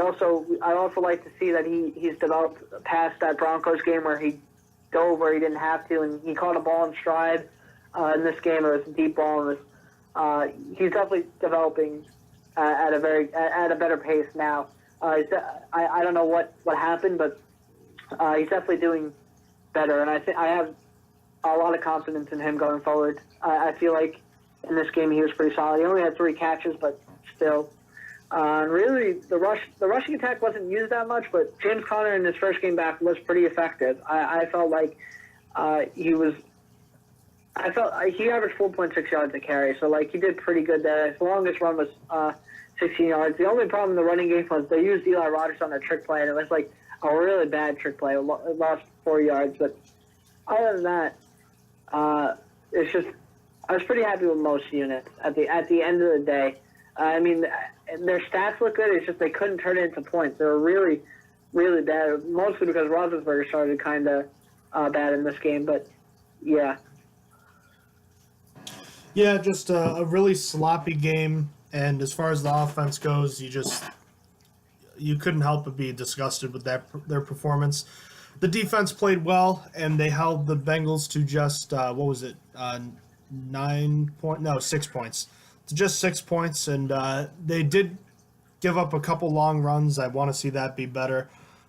also like to see that he's developed past that Broncos game where he dove where he didn't have to, and he caught a ball in stride. In this game, it was a deep ball, and he's definitely developing at a better pace now. I don't know what happened, but he's definitely doing better, and I have a lot of confidence in him going forward. I feel like in this game he was pretty solid. He only had 3 catches, but still. Really, the rushing attack wasn't used that much, but James Conner in his first game back was pretty effective. I felt like he averaged 4.6 yards a carry, so like he did pretty good there. His longest run was 16 yards. The only problem in the running game was they used Eli Rogers on a trick play, and it was like a really bad trick play. It lost 4 yards, but other than that, it's just I was pretty happy with most units at the end of the day. I mean, their stats look good. It's just they couldn't turn it into points. They were really, really bad, mostly because Roethlisberger started kind of bad in this game. But yeah, Yeah, just a really sloppy game. And as far as the offense goes, you couldn't help but be disgusted with their performance. The defense played well, and they held the Bengals to just what was it, 6 points, to just 6 points, and they did give up a couple long runs. I want to see that be better,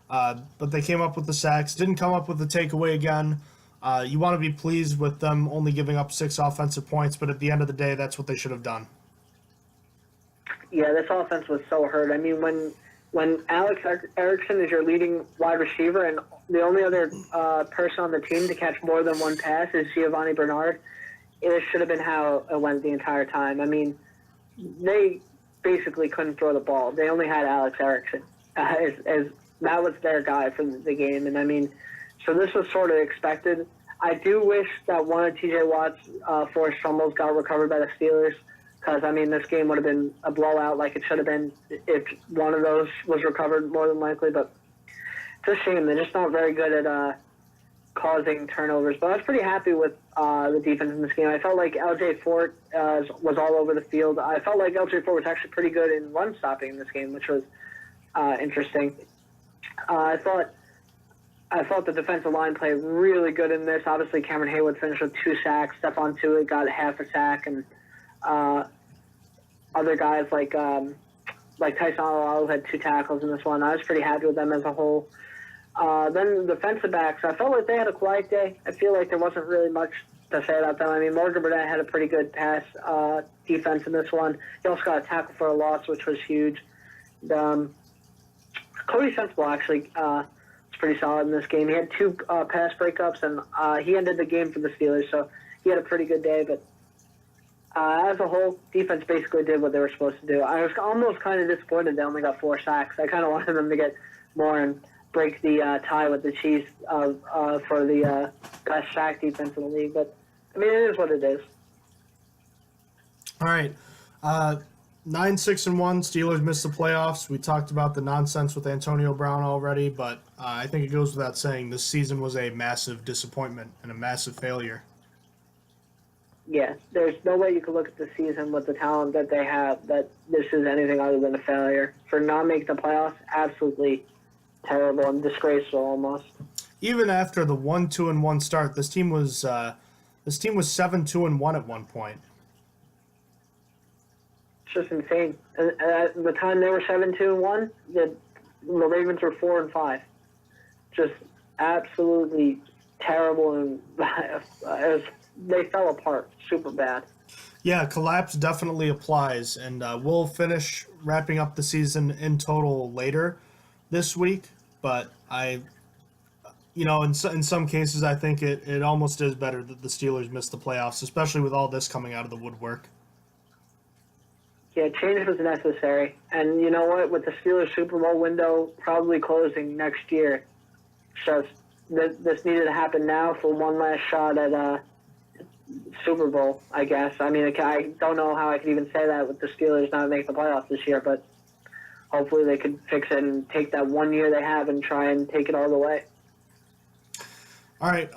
but they came up with the sacks. Didn't come up with the takeaway again. You want to be pleased with them only giving up 6 offensive points, but at the end of the day, that's what they should have done. yeah, this offense was so hurt. I mean, when Alex Erickson is your leading wide receiver and the only other person on the team to catch more than one pass is Giovanni Bernard, it should have been how it went the entire time. I mean, they basically couldn't throw the ball. They only had Alex Erickson as that was their guy for the game. And I mean, so this was sort of expected. I do wish that one of T.J. Watt's forced fumbles got recovered by the Steelers. Because, I mean, this game would have been a blowout like it should have been if one of those was recovered more than likely. But it's a shame. They're just not very good at causing turnovers. But I was pretty happy with the defense in this game. I felt like L.J. Fort was all over the field. I felt like L.J. Fort was actually pretty good in run stopping in this game, which was interesting. I thought the defensive line played really good in this. Obviously, Cameron Haywood finished with 2 sacks. Stephon Tuitt got half a sack, and other guys like Tyson Alualu had 2 tackles in this one. I was pretty happy with them as a whole. Then the defensive backs, I felt like they had a quiet day. I feel like there wasn't really much to say about them. I mean, Morgan Burnett had a pretty good pass defense in this one. He also got a tackle for a loss, which was huge. Cody Sensible actually was pretty solid in this game. He had 2 pass breakups, and he ended the game for the Steelers, so he had a pretty good day. But as a whole, defense basically did what they were supposed to do. I was almost kind of disappointed they only got 4 sacks. I kind of wanted them to get more and break the tie with the Chiefs for the best sack defense in the league. But, I mean, it is what it is. All right. 9-6-1. Steelers missed the playoffs. We talked about the nonsense with Antonio Brown already, but I think it goes without saying this season was a massive disappointment and a massive failure. Yeah, there's no way you could look at the season with the talent that they have that this is anything other than a failure. For not making the playoffs, absolutely terrible and disgraceful almost. Even after the 1-2-1 start, this team was 7-2-1 at one point. It's just insane. At the time they were 7-2-1, the Ravens were 4-5. Just absolutely terrible, and they fell apart super bad. Yeah, collapse definitely applies, and we'll finish wrapping up the season in total later this week. But in some cases, I think it almost is better that the Steelers missed the playoffs, especially with all this coming out of the woodwork. Yeah, change was necessary. And you know what? With the Steelers Super Bowl window probably closing next year, just this needed to happen now for one last shot at Super Bowl, I guess. I mean, I don't know how I could even say that with the Steelers not making the playoffs this year, but hopefully they could fix it and take that 1 year they have and try and take it all the way. All right.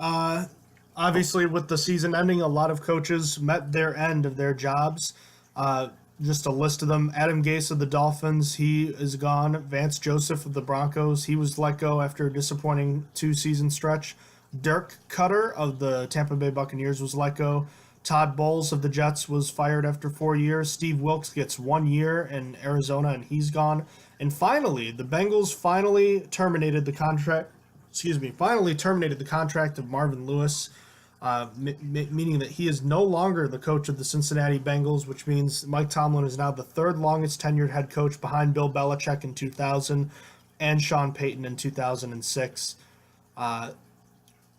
Obviously, with the season ending, a lot of coaches met their end of their jobs. Just a list of them. Adam Gase of the Dolphins, he is gone. Vance Joseph of the Broncos, he was let go after a disappointing 2-season stretch. Dirk Cutter of the Tampa Bay Buccaneers was let go. Todd Bowles of the Jets was fired after 4 years. Steve Wilkes gets 1 year in Arizona, and he's gone. And finally, the Bengals finally terminated the contract of Marvin Lewis, meaning that he is no longer the coach of the Cincinnati Bengals, which means Mike Tomlin is now the 3rd longest tenured head coach behind Bill Belichick in 2000 and Sean Payton in 2006.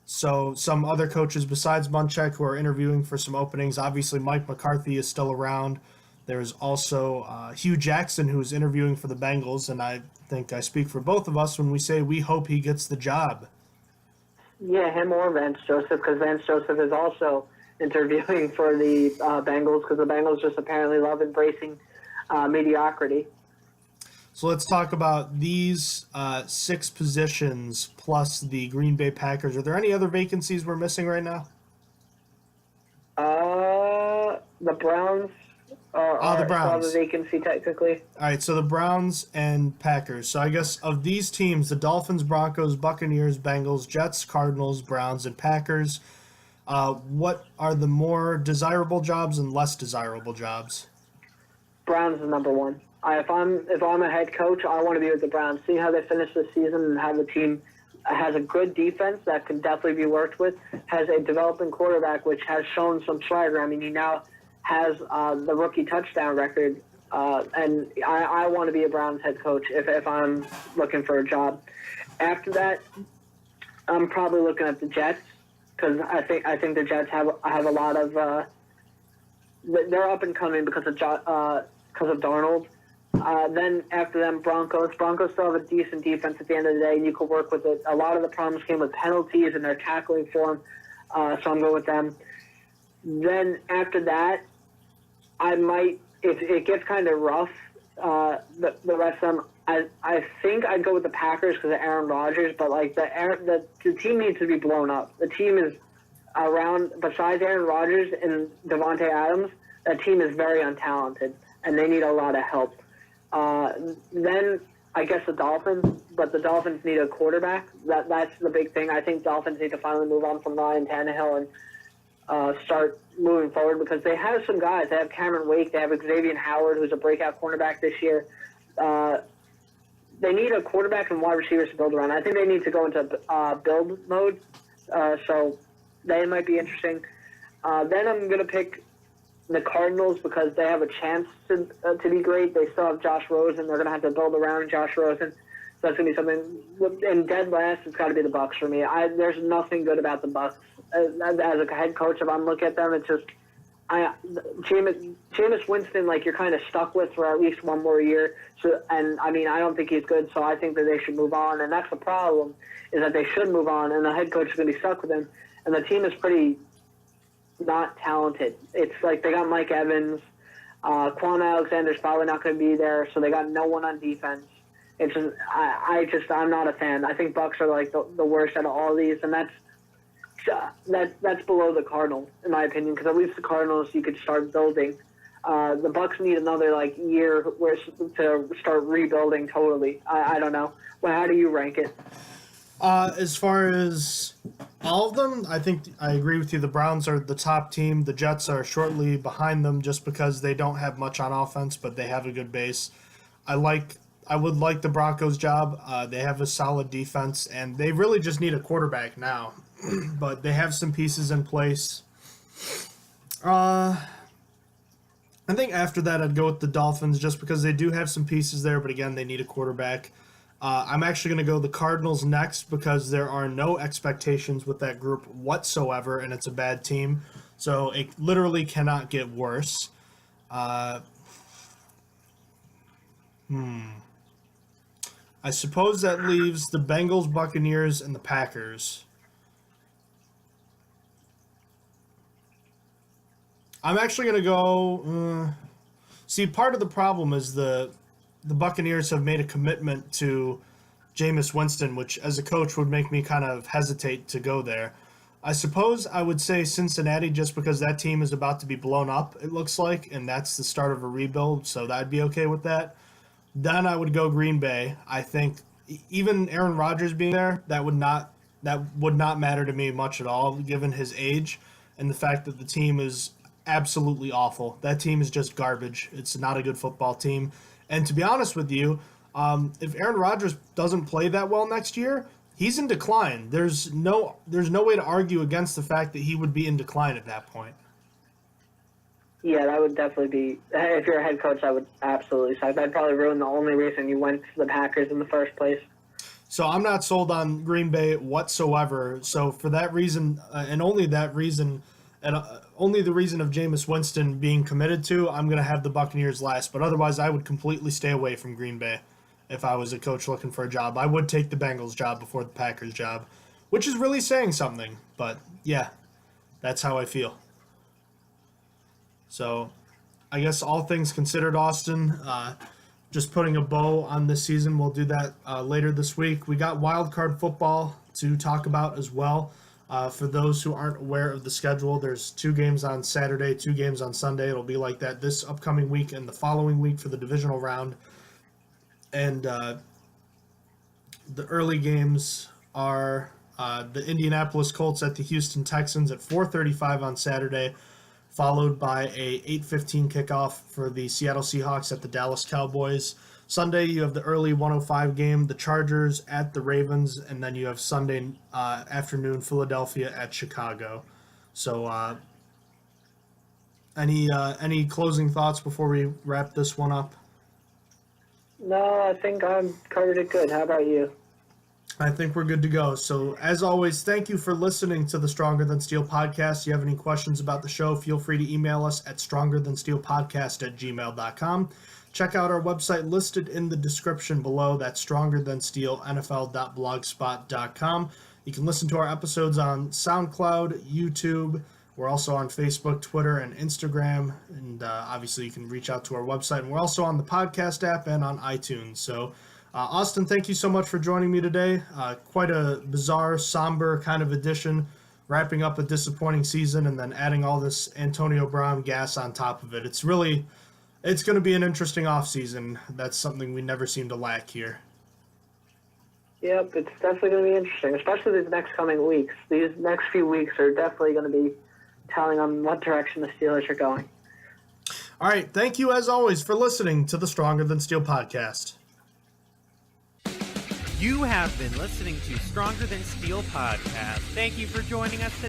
So some other coaches besides Munchak who are interviewing for some openings. Obviously, Mike McCarthy is still around. There's also Hugh Jackson, who is interviewing for the Bengals, and I think I speak for both of us when we say we hope he gets the job. Yeah, him or Vance Joseph, because Vance Joseph is also interviewing for the Bengals, because the Bengals just apparently love embracing mediocrity. So let's talk about these 6 positions plus the Green Bay Packers. Are there any other vacancies we're missing right now? The Browns The still have a Browns. vacancy technically. All right, so the Browns and Packers. So I guess of these teams, the Dolphins, Broncos, Buccaneers, Bengals, Jets, Cardinals, Browns, and Packers, what are the more desirable jobs and less desirable jobs? Browns is number one. If I'm a head coach, I want to be with the Browns. See how they finish the season and have the team has a good defense that can definitely be worked with, has a developing quarterback which has shown some swagger. I mean, he now has the rookie touchdown record, and I want to be a Browns head coach if I'm looking for a job. After that, I'm probably looking at the Jets, because I think the Jets have a lot of they're up and coming because of Darnold. Then after them, Broncos. Broncos still have a decent defense at the end of the day, and you could work with it. A lot of the problems came with penalties and their tackling form, so I'm going with them. Then after that, I might, if it gets kind of rough, the rest of them, I think I'd go with the Packers because of Aaron Rodgers, but like the team needs to be blown up. The team is around, besides Aaron Rodgers and Devontae Adams, that team is very untalented, and they need a lot of help. Then I guess the Dolphins, but the Dolphins need a quarterback. That's the big thing. I think Dolphins need to finally move on from Ryan Tannehill and start moving forward, because they have some guys. They have Cameron Wake. They have Xavier Howard, who's a breakout cornerback this year. They need a quarterback and wide receivers to build around. I think they need to go into build mode, so they might be interesting. Then I'm going to pick the Cardinals because they have a chance to be great. They still have Josh Rosen. They're going to have to build around Josh Rosen. So that's going to be something. And dead last, it's got to be the Bucs for me. There's nothing good about the Bucs. As a head coach, if I'm looking at them, it's just Jameis Winston, like, you're kind of stuck with for at least one more year. So, and I mean, I don't think he's good, so I think that they should move on. And that's the problem, is that they should move on, and the head coach is going to be stuck with him. And the team is pretty not talented. It's like they got Mike Evans, Quan Alexander's probably not going to be there, so they got no one on defense. It's just, I'm not a fan. I think Bucs are like the worst out of all these, and that's below the Cardinals in my opinion, because at least the Cardinals you could start building. The Bucs need another year to start rebuilding totally. I don't know. Well, how do you rank it? As far as all of them, I think I agree with you. The Browns are the top team. The Jets are shortly behind them just because they don't have much on offense, but they have a good base. I would like the Broncos' job. They have a solid defense, and they really just need a quarterback now. But they have some pieces in place. I think after that I'd go with the Dolphins just because they do have some pieces there, but again, they need a quarterback. I'm actually going to go the Cardinals next because there are no expectations with that group whatsoever, and it's a bad team. So it literally cannot get worse. I suppose that leaves the Bengals, Buccaneers, and the Packers. I'm actually going to go... see, part of the problem is the Buccaneers have made a commitment to Jameis Winston, which as a coach would make me kind of hesitate to go there. I suppose I would say Cincinnati just because that team is about to be blown up, it looks like, and that's the start of a rebuild, so I'd be okay with that. Then I would go Green Bay. I think even Aaron Rodgers being there, that would not matter to me much at all, given his age and the fact that the team is absolutely awful. That team is just garbage. It's not a good football team. And to be honest with you, if Aaron Rodgers doesn't play that well next year, he's in decline. There's no way to argue against the fact that he would be in decline at that point. Yeah, that would definitely be. If you're a head coach, I would absolutely suck. That'd probably ruin the only reason you went to the Packers in the first place. So I'm not sold on Green Bay whatsoever. So for that reason, and only that reason, and only the reason of Jameis Winston being committed to, I'm going to have the Buccaneers last. But otherwise, I would completely stay away from Green Bay if I was a coach looking for a job. I would take the Bengals job before the Packers job. which is really saying something. But yeah, that's how I feel. So I guess all things considered, Austin, just putting a bow on this season. We'll do that later this week. We got wild card football to talk about as well. For those who aren't aware of the schedule, there's 2 games on Saturday, 2 games on Sunday. It'll be like that this upcoming week and the following week for the divisional round. And the early games are the Indianapolis Colts at the Houston Texans at 4:35 on Saturday, followed by a 8:15 kickoff for the Seattle Seahawks at the Dallas Cowboys. Sunday, you have the early 1:05 game, the Chargers at the Ravens, and then you have Sunday afternoon, Philadelphia at Chicago. So any closing thoughts before we wrap this one up? No, I think I'm covered it good. How about you? I think we're good to go. So, as always, thank you for listening to the Stronger Than Steel podcast. If you have any questions about the show, feel free to email us at strongerthansteelpodcast@gmail.com. Check out our website listed in the description below. That's strongerthansteel.nfl.blogspot.com. You can listen to our episodes on SoundCloud, YouTube. We're also on Facebook, Twitter, and Instagram. And obviously, you can reach out to our website. And we're also on the podcast app and on iTunes. So, Austin, thank you so much for joining me today. Quite a bizarre, somber kind of edition, wrapping up a disappointing season and then adding all this Antonio Brown gas on top of it. It's going to be an interesting offseason. That's something we never seem to lack here. Yep, it's definitely going to be interesting, especially these next coming weeks. These next few weeks are definitely going to be telling on what direction the Steelers are going. All right, thank you as always for listening to the Stronger Than Steel podcast. You have been listening to Stronger Than Steel podcast. Thank you for joining us today.